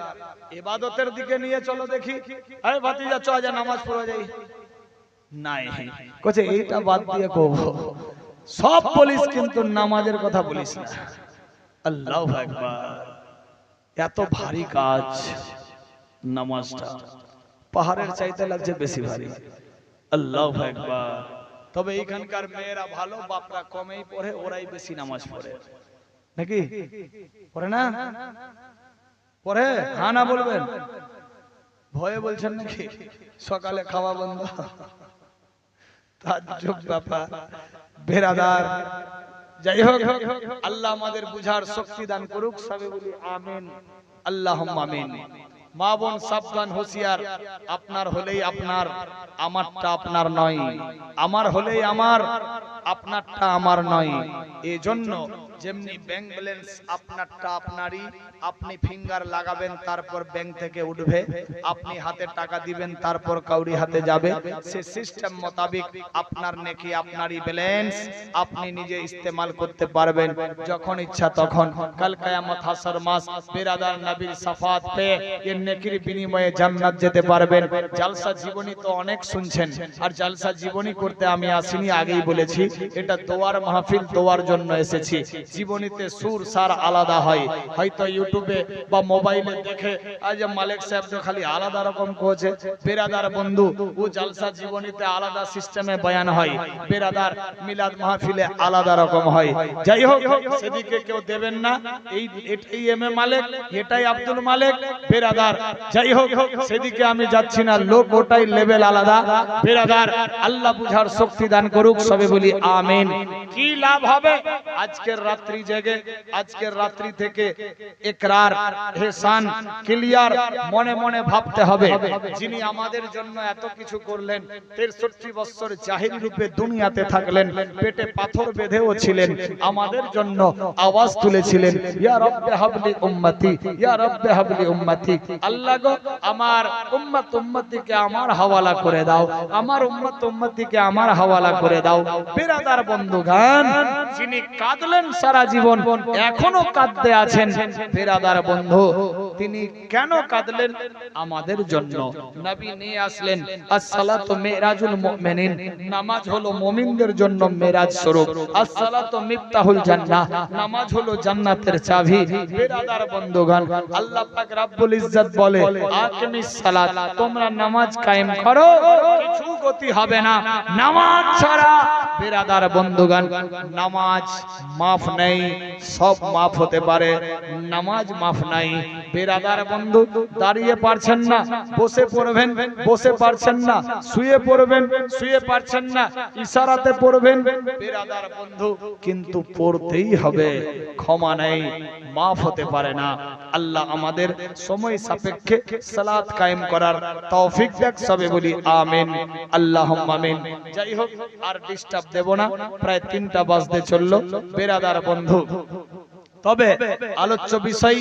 ইবাদতের দিকে নিয়ে চলো দেখি। আরে ভাতিজা চ আজ নামাজ পড়া যাই, নাই কোছে এইটা বাদ দিয়ে কব সব বলিস কিন্তু নামাজের কথা বলিস না। আল্লাহু আকবার, এত ভারী কাজ নামাজটা, পাহাড়ের চাইতে লাগছে বেশি ভারী। আল্লাহু আকবার। তবে এখানকার মেয়েরা ভালো, বাপরা কমেই পড়ে, ওরাই বেশি নামাজ পড়ে নাকি পড়ে না? পড়ে? হ্যাঁ না বলবেন? ভয়ে বলছেন নাকি? সকালে খাওয়া বন্ধ। তাজ্জব ব্যাপার বেরাদার। যাই হোক, আল্লাহ আমাদের বুঝার শক্তি দান করুক, সবে বলি আমিন, আল্লাহুম্মা আমিন। মা বোন সাবধান, হুঁশিয়ার, আপনার হলেই আপনার, আমারটা আপনার নয়, আমার হলেই আমার, আপনারটা আমার নয়। এই জন্য যেমনি ব্যাংক ব্যালেন্স আপনারটা আপনারই, আপনি ফিঙ্গার লাগাবেন তারপর ব্যাংক থেকে উঠবে, আপনি হাতে টাকা দিবেন তারপর কাউরি হাতে যাবে, সে সিস্টেম মোতাবেক আপনার নেকি আপনারই ব্যালেন্স, আপনি নিজে ইস্তেমাল করতে পারবেন যখন ইচ্ছা তখন। কাল কিয়ামত হাসর মাস বেরাদার নবীর শাফাত পেয়ে এর নেকির বিনিময়ে জান্নাত যেতে পারবেন। জালসা জীবনী তো অনেক শুনছেন, আর জালসা জীবনী করতে আমি আসিনি, আগেই বলেছি এটা দোয়ার মাহফিল, দোয়ার জন্য এসেছি। জীবনীতে সুর সার আলাদা হয়, হয়তো ইউটিউবে বা মোবাইলে দেখে আজ মালিক সাহেব তো খালি আলাদা রকম করেছে। বেরাদার বন্ধু, ও জালসা জীবনীতে আলাদা সিস্টেমে বয়ান হয়, বেরাদার মিলাদ মাহফিলে আলাদা রকম হয়। যাই হোক, সেদিকে কেউ দেবেন না। এটাই এম এ মালিক, এটাই আব্দুল মালিক। বেরাদার যাই হোক সেদিকে আমি যাচ্ছি না, লোক ওটাই লেভেল আলাদা। বেরাদার, আল্লাহ বুঝার শক্তি দান করুক, সবে বলি আমিন। কি লাভ হবে আজকের রাত্রি জেগে, আজকের রাত্রি থেকে ইকরার ইহসান ক্লিয়ার মনে মনে ভাবতে হবে, যিনি আমাদের জন্য এত কিছু করলেন, 63 বছর জাহিরি রূপে দুনিয়াতে থাকলেন, পেটে পাথর বেঁধেও ছিলেন, আমাদের জন্য আওয়াজ তুলেছিলেন, ইয়া রব্বে হাবলি উম্মতি, ইয়া রব্বে হাবলি উম্মতি। আল্লাহ গো, আমার উম্মত উম্মতিকে আমার হাওয়ালা করে দাও, আমার উম্মত উম্মতিকে আমার হাওয়ালা করে দাও। বিরাদার বন্ধুগণ, যিনি কাঁদলেন সারা জীবন, এখনো কাঁদতে আছেন, বিরাদার বন্ধু, তিনি কেন কাঁদলেন? আমাদের জন্য। নবী নিয়ে আসলেন আসসালাতু মিরাজুল মুমিনিন, নামাজ হলো মুমিনদের জন্য মেরাজ স্বরূপ। আসসালাতু মিফতাহুল জান্নাহ, নামাজ হলো জান্নাতের চাবি। বিরাদার বন্ধুগণ, আল্লাহ পাক রব্বুল ইজ্জত বলে, আকিমিস সালাত, তোমরা নামাজ কায়েম করো, কিছু গতি হবে না নামাজ ছাড়া। বিরাদার বন্ধুগণ, নামাজ মাফ নেই, সব মাফ হতে পারে, নামাজ মাফ নাই। বিরাদার বন্ধু, দাঁড়িয়ে পারছেন না, বসে পড়বেন, বসে পারছেন না, শুয়ে পড়বেন, শুয়ে পারছেন না, ইশারাতে পড়বেন। বিরাদার বন্ধু, কিন্তু পড়তেই হবে, ক্ষমা নেই, মাফ হতে পারে না। আল্লাহ আমাদের সময় সাপেক্ষে সালাত কায়েম করার তৌফিক দেখ, সবে বলি আমিন, আল্লাহুম্মা আমিন। যাই হোক, আর ডিস্টার্ব দেব না, প্রায় 3টা বাজতে চললো। বিরাদার বন্ধু, তবে আলোচ্য বিষয়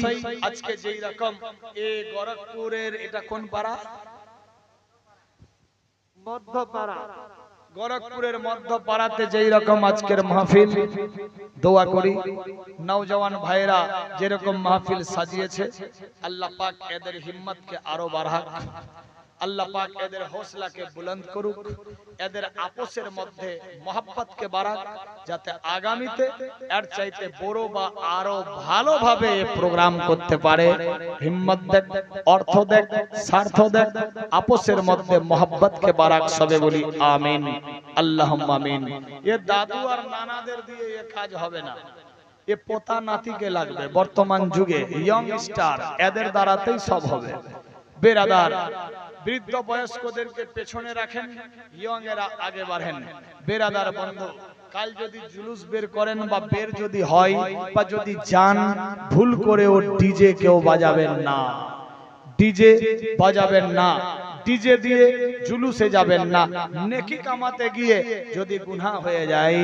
আজকে যেই রকম এই গোরখপুরের, এটা কোন পাড়া? মধ্যপাড়া। গোরখপুরের মধ্যপাড়াতে যেই রকম আজকের মাহফিল, দোয়া করি নওজওয়ান ভাইরা যেরকম মাহফিল সাজিয়েছে, আল্লাহ পাক এদের হিম্মতকে আরো বাড়াক, আল্লাহ পাক এদের হৌসলাকে বুলন্দ করুক, এদের আপোসের মধ্যে মহব্বতকে বাড়াক, যাতে আগামীতে এর চাইতে বড় বা আরো ভালোভাবে প্রোগ্রাম করতে পারে। হিম্মত দেখ, অর্থ দেখ, স্বার্থ দেখ, আপোসের মধ্যে মহব্বতকে বাড়াক, সবে বলি আমিন, আল্লাহুম্মা আমিন। এ দাদু আর নানাদের দিয়ে এ কাজ হবে না, এ পোতা নাতিকে লাগবে। বর্তমান যুগে ইয়ং স্টার, এদের দ্বারাতেই সব হবে। বেরাদার, বৃদ্ধ বয়স্কদেরকে পেছনে রাখেন, ইয়ং এরা আগে বাড়েন। বেরাদার বন্ধু, কাল যদি জুলুস বের করেন বা বের যদি হয় বা যদি যান, ভুল করেও ডিজে কেউ বাজাবেন না, ডিজে বাজাবেন না, ডিজে দিয়ে জুলুসে যাবেন না। নেকি কামাতে গিয়ে যদি গুনাহ হয়ে যায়,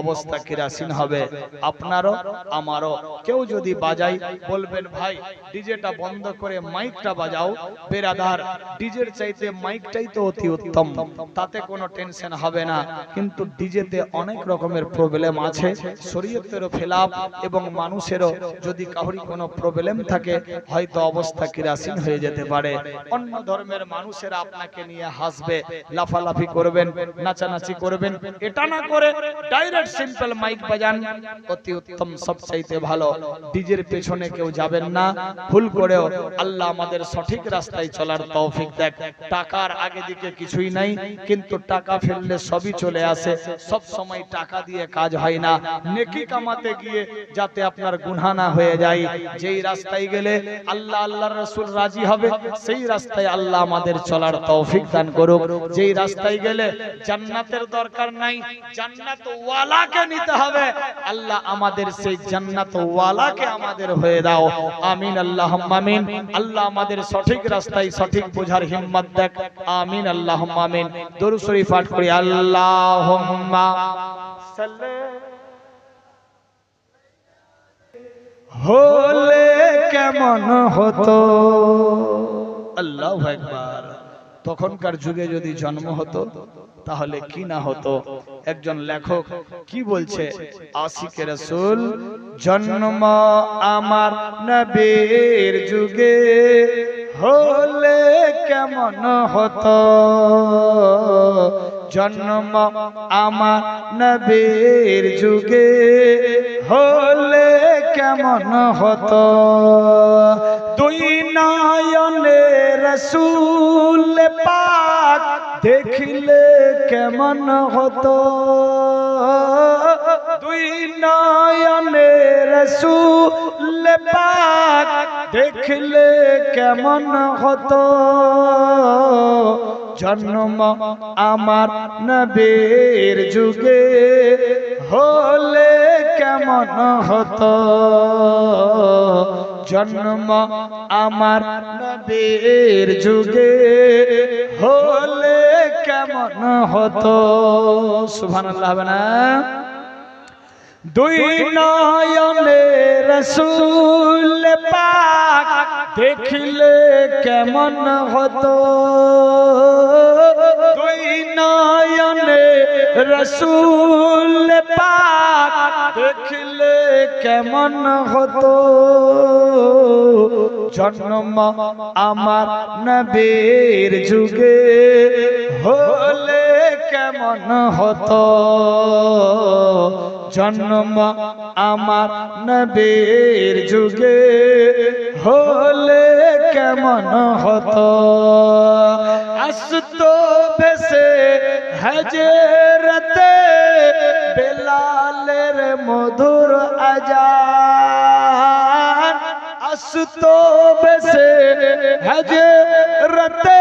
অবস্থা কিরাসিন হবে, আপনারও আমারও। কেউ যদি বাজাই, বলবেন ভাই ডিজেটা বন্ধ করে মাইকটা বাজাও। বেরাদার, ডিজের চাইতে মাইকটাই তো অতি উত্তম, তাতে কোনো টেনশন হবে না। কিন্তু ডিজেতে অনেক রকমের প্রবলেম আছে, শরীয়তেরও খেলাফ, এবং মানুষেরও যদি কাউরি কোনো প্রবলেম থাকে, হয়তো অবস্থা কিরাসিন হয়ে যেতে পারে। অন্য ধর্মের মানুষেরা আপনাকে নিয়ে হাসবে, লাফালাফি করবেন, নাচানাচি করবেন। এটা না করে ডাইরেক্ট সিম্পল মাইক বাজান, অতি উত্তম, সবচাইতে ভালো। ডিজের পেছনে কেউ যাবেন না, ভুল করেও। আল্লাহ আমাদের সঠিক রাস্তায় চলার তৌফিক দেখ। টাকার আগে দিকে কিছুই নাই, কিন্তু টাকা ফেললে সবই চলে আসে। সব সময় টাকা দিয়ে কাজ হয় না। নেকি কামাতে গিয়ে যাতে আপনার গুনাহ না হয়ে যায়, যেই রাস্তায় গেলে আল্লাহ আল্লাহর রাসূল রাজি হবে, সেই রাস্তায় আল্লাহ আমাদের চলার তৌফিক দান করুক। যেই রাস্তায় গেলে জান্নাতের দরকার নাই, জান্নাত ওয়ালাকে নিতে হবে, আল্লাহ আমাদের সেই জান্নাত ওয়ালাকে আমাদের হয়ে দাও, আমিন, আল্লাহুম্মা আমিন। আল্লাহ আমাদের সঠিক রাস্তায় সঠিক বোঝার হিম্মত দেখ, আমিন, আল্লাহুম্মা আমিন। দরুদ শরীফ পাঠ করি, আল্লাহুম্মা সাল্লি হলে কেমন হতো, আল্লাহু আকবার। তখনকার যুগে যদি জন্ম হতো তাহলে কি না হতো। একজন লেখক কি বলছে, আশিকে রাসূল, জন্ম আমার নবীর যুগে হলে কেমন হতো, জন্ম আমার নবীর যুগে হলে কেমন হতো, দুই নয়নে রাসূল পাক দেখিলে কেমন হতো, দুই নয়নে রাসূল পাক দেখলে কেমন হতো জন্ম আমার নবীর যুগে হলে কেমন হতো জন্ম আমার নবীর যুগে হলে কেমন হতো সুবহানাল্লাহ হবে না দুই নয়নে রসূল পাক দেখলে কেমন হতো দুই নয়নে রসূল পাক দেখলে কেমন হতো জন্ম আমার নবীর যুগে হলে কেমন হতো জন্ম আমার নবীর যুগে হলে কেমন হতো আসতো ভেসে হজরতে বেলালের মধুর আজান আসতো ভেসে হজরতে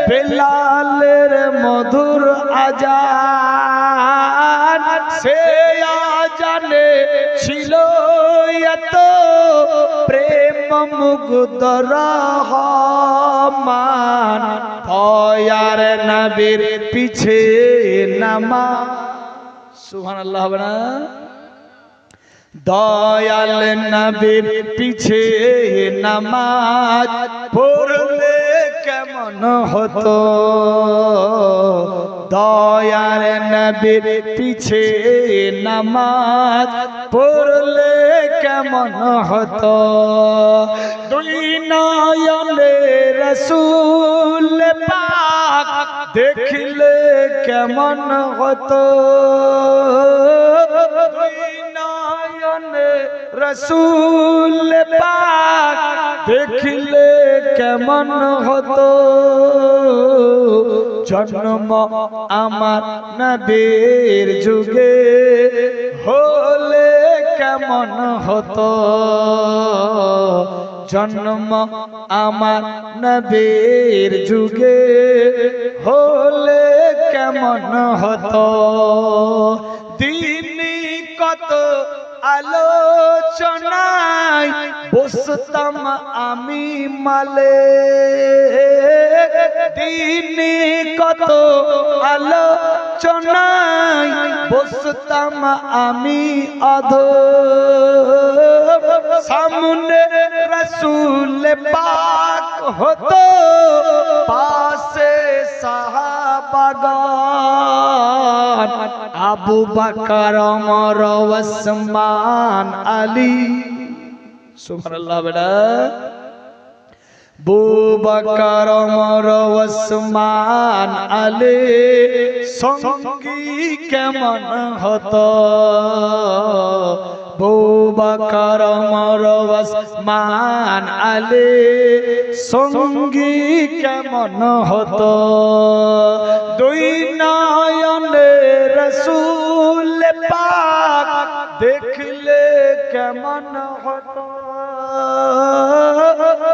বেলালের মধুর আজান সে আজানে ছিল এত প্রেম মুগ্ধ রহমান দয়ার নবীর পিছে নামাজ সুবহানাল্লাহ হবে না দয়াল নবীর পিছে নামাজ পড়লে কেমন হতো দয়ার নবীর পিছে নামাজ পড়লে কেমন হতো দুই নয়নে রসূল পাক দেখলে কেমন হতো দুই নয়নে রসূল পাক দেখলে কেমন হতো জন্ম আমার নবীর যুগে হলে কেমন হতো জন্ম আমার নবীর যুগে হলে কেমন হতো দিনই কত আলোচনায় বসতাম আমি মালে দিনে কত আলোচনায় বসতাম আমি অধো সামনে রসূল পাক হতো পাশে সাহাবাগণ আবু বকর ওমর ওসমান আলী সুবহানাল্লাহ বেটা আবু বকর ওমর ওসমান আলী সঙ্গী কেমন হতো আবু বকর ওমর ওসমান আলী সঙ্গী কেমন হতো দুই নয়নে রসূল পাক দেখলে কেমন হতো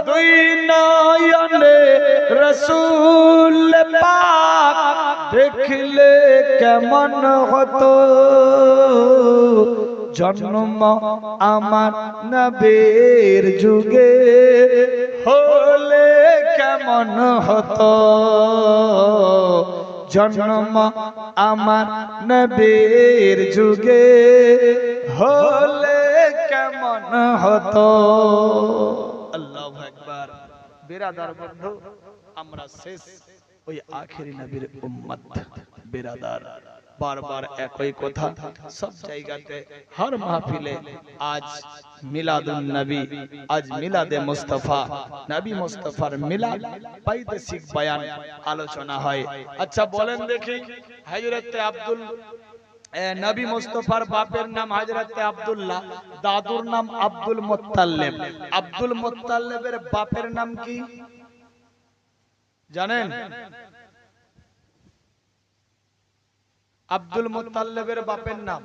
দুই নয়নে রসূল পাক দেখলে কেমন হতো জন্ম আমার নবীর যুগে হলে কেমন হতো জন্ম আমার নবীর যুগে হলে কেমন হতো আল্লাহু আকবার বিরাদার বন্ধু আমরা শেষ ওই আখেরি নবীর উম্মত বিরাদার বারবার একই কথা সব জায়গাতে হর মাহফিলে আজ মিলাদুন নবী আজ মিলাদে মুস্তাফা নবী মুস্তাফার মিলাদ বৈদেশিক বয়ান আলোচনা হয় আচ্ছা বলেন দেখি হযরত আব্দুল নবী মুস্তাফার বাপের নাম হযরত আব্দুল্লাহ দাদুর নাম আব্দুল মুত্তালিব আব্দুল মুত্তালিবের বাপের নাম কি জানেন আব্দুল মুত্তালিবের বাপের নাম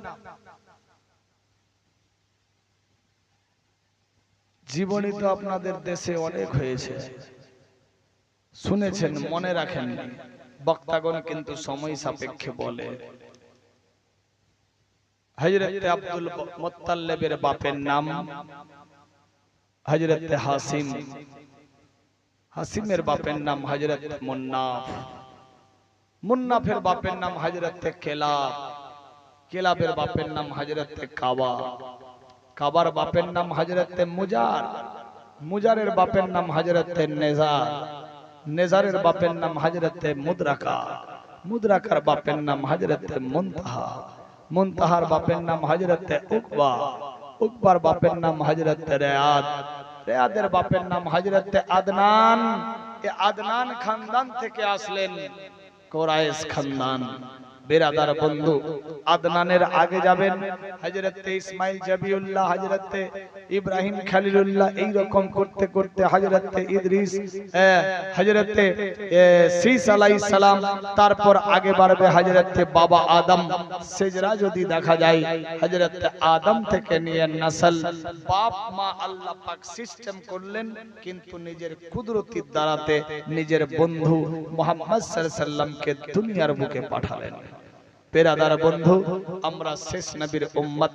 জীবনী তো আপনাদের দেশে অনেক হয়েছে, শুনেছেন, মনে রাখেননি। বক্তাগণ কিন্তু সময় সাপেক্ষে বলে। হযরত আব্দুল মুত্তালিবের বাপের নাম হযরত হাসিম, হাসিমের বাপের নাম হযরত মুন্নাফ, মুন্নাফের বাপের নাম হযরত কেলাব, কেলাবের বাপের নাম হযরত কাবা, কাবার বাপের নাম হযরত মুজার, মুজারের বাপের নাম হযরত নেজার, নেজারের বাপের নাম হযরত মুদরাকা, মুদরাকার বাপের নাম হযরত মুনতাহা, মুনতাহার বাপের নাম হযরত উকবা, উকবার বাপের নাম হযরত রিয়াদ, রিয়াদের বাপের নাম হযরত আদনান। এই আদনান খানদান থেকে আসলেন কুরাইশ খানদান। বেরাদার বন্ধু, আদনানের আগে যাবেন হযরত ইসমাইল জাবিউল্লাহ, হযরত ইব্রাহিম খলিলুল্লাহ, এই রকম করতে করতে হযরত ইদ্রিস, হযরত শীস আলাইহিস সালাম, তারপর আগে বাড়বে হযরত বাবা আদম। সেজরা যদি দেখা যায় হযরত আদম থেকে নিয়ে নসল, বাপ মা আল্লাহ পাক সিস্টেম করলেন, কিন্তু নিজের কুদরতির দ্বারাতে নিজের বন্ধু মুহাম্মদ সাল্লাল্লাহু আলাইহি সাল্লামকে দুনিয়ার বুকে পাঠালেন। বেরাদার বন্ধু, আমরা শেষ নবীর উম্মত।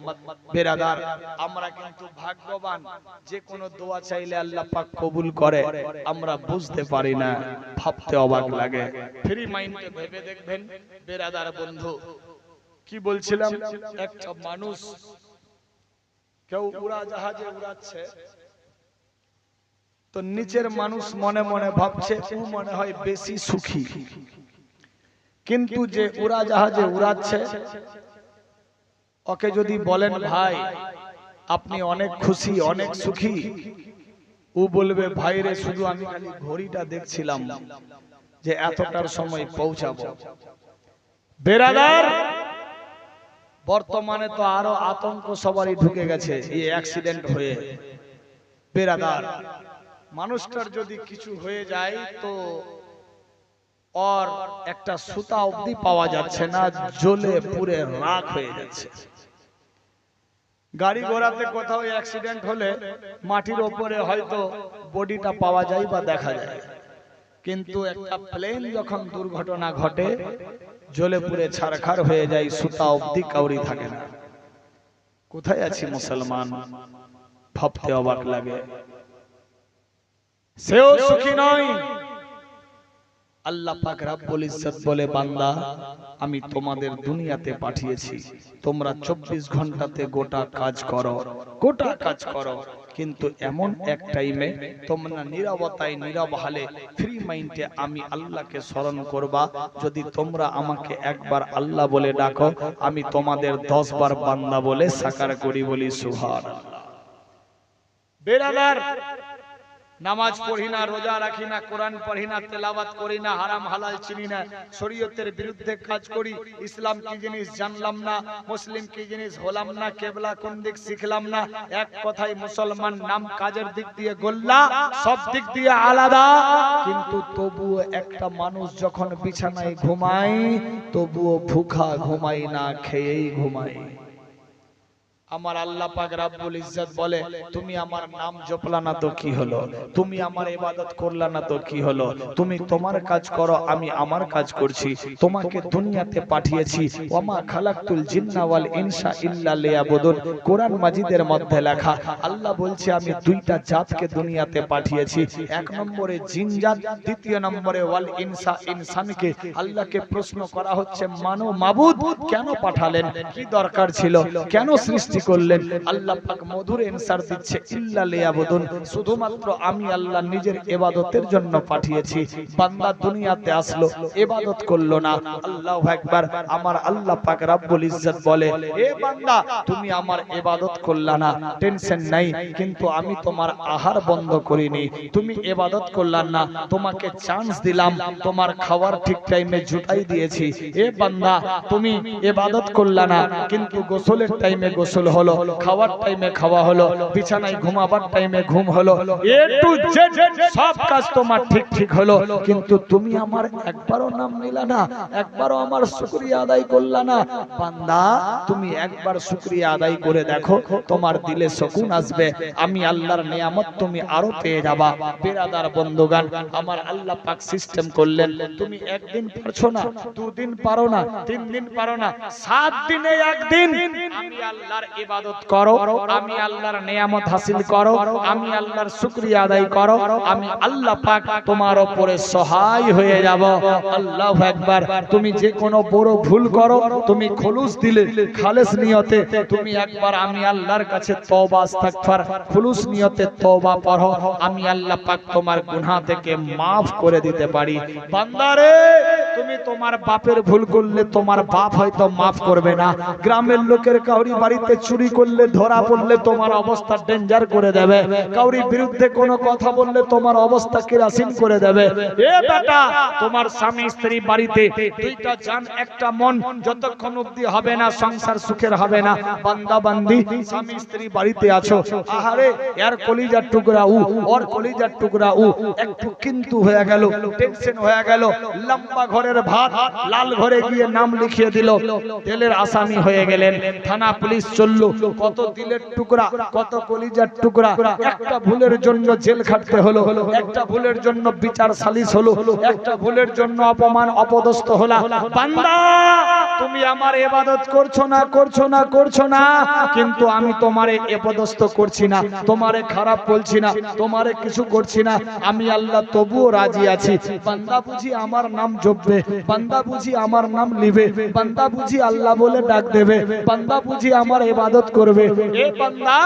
বেরাদার, আমরা কিন্তু ভাগ্যবান, যে কোনো দোয়া চাইলে আল্লাহ পাক কবুল করে। আমরা বুঝতে পারি না, ভাবতে অবাক লাগে। ফ্রি মাইন্ডে ভেবে দেখবেন বেরাদার বন্ধু, কি বলছিলাম, একটা মানুষ কেউ উড়াজাহাজে উড়াচ্ছে, তো নিচের মানুষ মনে মনে ভাবছে ও মনে হয় বেশি সুখী, কিন্তু যে উড়াজাহাজে উড়াচ্ছে ওকে যদি বলেন ভাই আপনি অনেক খুশি, অনেক সুখী, ও বলবে ভাই রে, শুধু আমি খালি ঘড়িটা দেখছিলাম যে এতটার সময় পৌঁছাবো। বেরাদার, বর্তমানে তো আরো আতঙ্ক সবারই ঢুকে গেছে এই অ্যাক্সিডেন্ট হয়ে। বেরাদার, মানুষটার যদি কিছু হয়ে যায় তো और একটা সুতা অবধি পাওয়া যাচ্ছে না, জ্বলে পুড়ে রাখ হয়ে যাচ্ছে। গাড়ি ঘোড়াতে কোথাও অ্যাক্সিডেন্ট হলে মাটির উপরে হয়তো বডিটা পাওয়া যায় বা দেখা যায়, কিন্তু একটা প্লেন যখন দুর্ঘটনা ঘটে জ্বলে পুড়ে ছারখার হয়ে যায়, সুতা অবধি কাউরি থাকে না। কোথায় আছি মুসলমান, ভাবতে অবাক লাগে। সেও সুখী নয়। আল্লাহ পাক রব্বুল ইজ্জত বলে, বান্দা আমি তোমাদের দুনিয়াতে পাঠিয়েছি, তোমরা 24 ঘন্টাতে গোটা কাজ করো, গোটা কাজ করো, কিন্তু এমন এক টাইমে তোমরা নীরবতায়, নীরব হালে, ফ্রি মাইন্ডে আমি আল্লাহকে স্মরণ করবা। যদি তোমরা আমাকে একবার আল্লাহ বলে ডাকো, আমি তোমাদের 10 বার বান্দা বলে সাকার করি, বলি সুবহানাল্লাহ। বেরাদার, নামাজ পড়ি না, রোজা রাখি না, কোরআন পড়ি না, তেলাওয়াত করি না, হারাম হালাল চিনি না, শরীয়তের বিরুদ্ধে কাজ করি, ইসলাম কি জিনিস জানলাম না, মুসলিম কি জিনিস হলাম না, কেবলা কোন দিক শিখলাম না। এক কথায় মুসলমান নাম, কাজের দিক দিয়ে গোল্লা, সব দিক দিয়ে আলাদা, কিন্তু তবুও একটা মানুষ যখন বিছানায় ঘুমায় তবুও ভুখা ঘুমায় না, খেয়েই ঘুমায়। আমার আল্লাহ পাক রব্বুল ইজ্জত বলে, তুমি আমার নাম জপলা না তো কি হলো, তুমি আমার ইবাদত করলা না তো কি হলো, তুমি তোমার কাজ করো, আমি আমার কাজ করছি, তোমাকে দুনিয়াতে পাঠিয়েছি। ওয়ামা খালাকতুল জিন্না ওয়াল ইনসা ইল্লা লিয়াবুদুন, কোরআন মাজিদের মধ্যে লেখা। আল্লাহ বলছে আমি দুইটা জাতকে দুনিয়াতে পাঠিয়েছি, এক নম্বরে জিন জাত, দ্বিতীয় নম্বরে ওয়াল ইনসা, ইনসানকে। আল্লাহকে প্রশ্ন করা হচ্ছে, মানো মাবুদ কেন পাঠালেন, কি দরকার ছিল, কেন সৃষ্টি করলেন? আল্লাহ পাক মধুর অ্যানসার দিচ্ছে, ইল্লা লিয়াবুদুন, শুধুমাত্র আমি আল্লাহ নিজের ইবাদতের জন্য পাঠিয়েছি। বান্দা দুনিয়াতে আসলো, ইবাদত করলো না, আল্লাহু আকবার। আমার আল্লাহ পাক রব্বুল ইজ্জত বলে, এ বান্দা তুমি আমার ইবাদত করলা না, টেনশন নাই, কিন্তু আমি তোমার আহার বন্ধ করিনি, তুমি ইবাদত করলা না, তোমাকে চান্স দিলাম, তোমার খাওয়ার ঠিক টাইমে জুটাই দিয়েছি। এ বান্দা তুমি ইবাদত করলা না, কিন্তু গোসলের টাইমে গোসল হলো, খাওয়ার টাইমে খাওয়া হলো, বিছানায় ঘুমাবার টাইমে ঘুম হলো, এ টু জেড সব কাজ তোমার ঠিক ঠিক হলো, কিন্তু তুমি আমার একবারও নাম নিলা না, একবারও আমার শুকরিয়া আদায় করলা না। বান্দা তুমি একবার শুকরিয়া আদায় করে দেখো, তোমার দিলে সুকুন আসবে, আমি আল্লাহর নিয়ামত তুমি আরো পেয়ে যাবা। বিরাদার বন্ধুগান, আমার আল্লাহ পাক সিস্টেম করলেন, তুমি একদিন পারছো না, দুদিন পারো না, 3 দিন পারো না, 7 দিনে একদিন আমি আল্লাহর ইবাদত করো, আমি আল্লাহর নিয়ামত হাসিল করো, আমি আল্লাহর শুকরিয়া আদায় করো, আমি আল্লাহ পাক তোমার উপরে সহায় হয়ে যাব। আল্লাহু আকবার। তুমি যে কোনো বড় ভুল করো, তুমি খুলুস দিলে খালেস নিয়তে তুমি একবার আমি আল্লাহর কাছে তওবা ইস্তিগফার খুলুস নিয়তে তওবা পড়ো, আমি আল্লাহ পাক তোমার গুনাহ থেকে maaf করে দিতে পারি। বান্দারে তুমি তোমার বাপের ভুল করলে তোমার বাপ হয়তো maaf করবে না, গ্রামের লোকের কাউরি বাড়িতে চুরি করলে ধরা পড়লে তোমার অবস্থা ডেঞ্জার করে দেবে, কাউরি বিরুদ্ধে কোনো কথা বললে তোমার অবস্থা কেরাসিন করে দেবে। এ বেটা, তোমার স্বামী স্ত্রী বাড়িতে দুইটা জান একটা মন যতক্ষণ অবধি হবে না সংসার সুখের হবে না। বান্দা বান্দি স্বামী স্ত্রী বাড়িতে আছো, আহারে এর কলিজার টুকরা উ, ওর কলিজার টুকরা উ, একটু কিন্তু হয়ে গেল, টেনশন হয়ে গেল, লম্বা ঘরের ভাত লাল ঘরে গিয়ে নাম লিখিয়ে দিল, তেলের আসামি হয়ে গেলেন, থানা পুলিশ চললো, কত দিলের টুকরা, কত কলিজার টুকরা, একটা ভুলের জন্য জেল খাটতে হলো, একটা ভুলের জন্য বিচার সালিশ হলো, একটা ভুলের জন্য অপমান অপদস্থ হলা। বান্দা তুমি আমার ইবাদত করছো না, করছো না, করছো না, কিন্তু আমি তোমারে ইবাদত করছি না, তোমারে খারাপ বলছি না, তোমারে কিছু করছি না, আমি আল্লাহ তবুও রাজি আছি। বান্দা বুঝি আমার নাম জপবে, বান্দা বুঝি আমার নাম লিবে, বান্দা বুঝি আল্লাহ বলে ডাক দেবে, বান্দা বুঝি আমার ইবাদত করবে। এ বান্দা,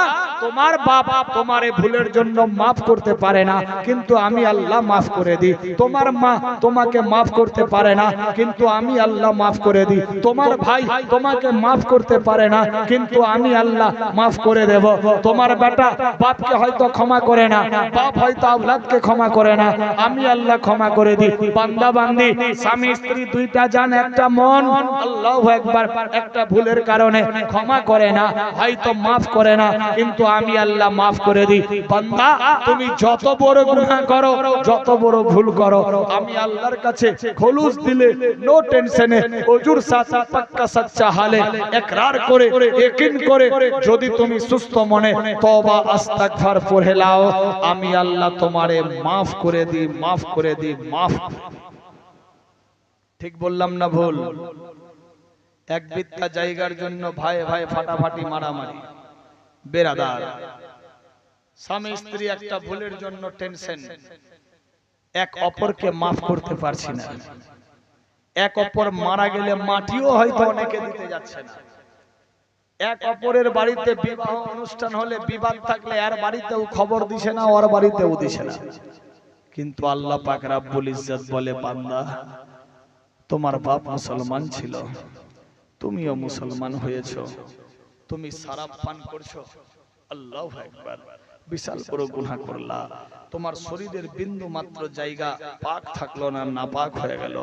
তোমার বাপ তোমারে ভুলের জন্য maaf করতে পারে না, কিন্তু আমি আল্লাহ maaf করে দিই। তোমার মা তোমাকে maaf করতে পারে না, কিন্তু আমি আল্লাহ maaf করে দিই। তোমার ভাই তোমাকে maaf করতে পারে না, কিন্তু আমি আল্লাহ maaf করে দেব। তোমার বেটা বাপকে হয়তো ক্ষমা করে না, বাপ হয়তো আওলাদকে ক্ষমা করে না, আমি আল্লাহ ক্ষমা করে দিই। বান্দা বান্দি স্বামী স্ত্রী দুইটা জান একটা মন, আল্লাহু আকবার, একটা ভুলের কারণে ক্ষমা করে না, হয়তো maaf করে না, কিন্তু আমি আল্লাহ maaf করে দিই। বান্দা তুমি যত বড় গুনাহ করো, যত বড় ভুল করো, আমি আল্লাহর কাছে খুলুস দিলে নো টেনশনে ওজুর সাথে পাক্কা সচ্চা হালে ইকরার করে ইয়াকিন করে যদি তুমি সুস্থ মনে তওবা ইস্তিগফার পড়ে নাও, আমি আল্লাহ তোমারে maaf করে দিই, maaf করে দিই, maaf। ঠিক বললাম না ভুল? এক বিত্তা জায়গার জন্য ভাই ভাই ফাটাফাটি মারামারি। বেরাদার, স্বামী স্ত্রী একটা ভুলের জন্য টেনশন, এক অপরকে maaf করতে পারছি না, এক অপর মারা গেলে মাটিও হয়তো অনেকে দিতে যাচ্ছে না, এক অপরের বাড়িতে বিবাহ অনুষ্ঠান হলে বিবাদ থাকলে এর বাড়িতেও খবর দিছে না, ওর বাড়িতেও দিছে না। কিন্তু আল্লাহ পাক রব্বুল ইজ্জত বলে, বান্দা তোমার বাপ মুসলমান ছিল, তুমিও মুসলমান হয়েছো, তুমি শরাব পান করছো, আল্লাহু আকবার, বিশাল বড় গুনাহ করলা, তোমার শরীরের বিন্দু মাত্র জায়গা পাক থাকলো না, নাপাক হয়ে গেল,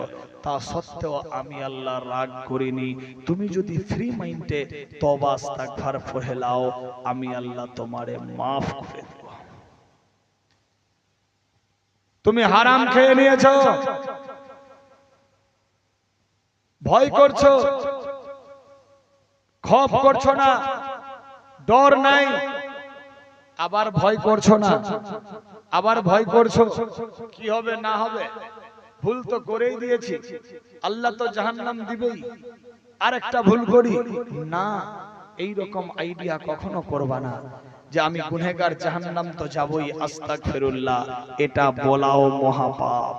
তা সত্ত্বেও আমি আল্লাহ রাগ করিনি। তুমি যদি ফ্রি মাইন্ডে তওবা ইস্তিগফার পড়ে নাও, আমি আল্লাহ তোমারে maaf করে দেব। তুমি হারাম খেয়ে নিয়েছো, ভয় করছো, খৌফ করছো না, ডর নাই, আবার ভয় করছো না, আবার ভয় করছো কি হবে না হবে, ভুল তো করেই দিয়েছি, আল্লাহ তো জাহান্নাম দিবেই, আরেকটা ভুল করি না, এই রকম আইডিয়া কখনো করবা না যে আমি গুনাহগার, জাহান্নাম তো যাবই, আস্তাগফিরুল্লাহ, এটা বলাও মহাপাপ।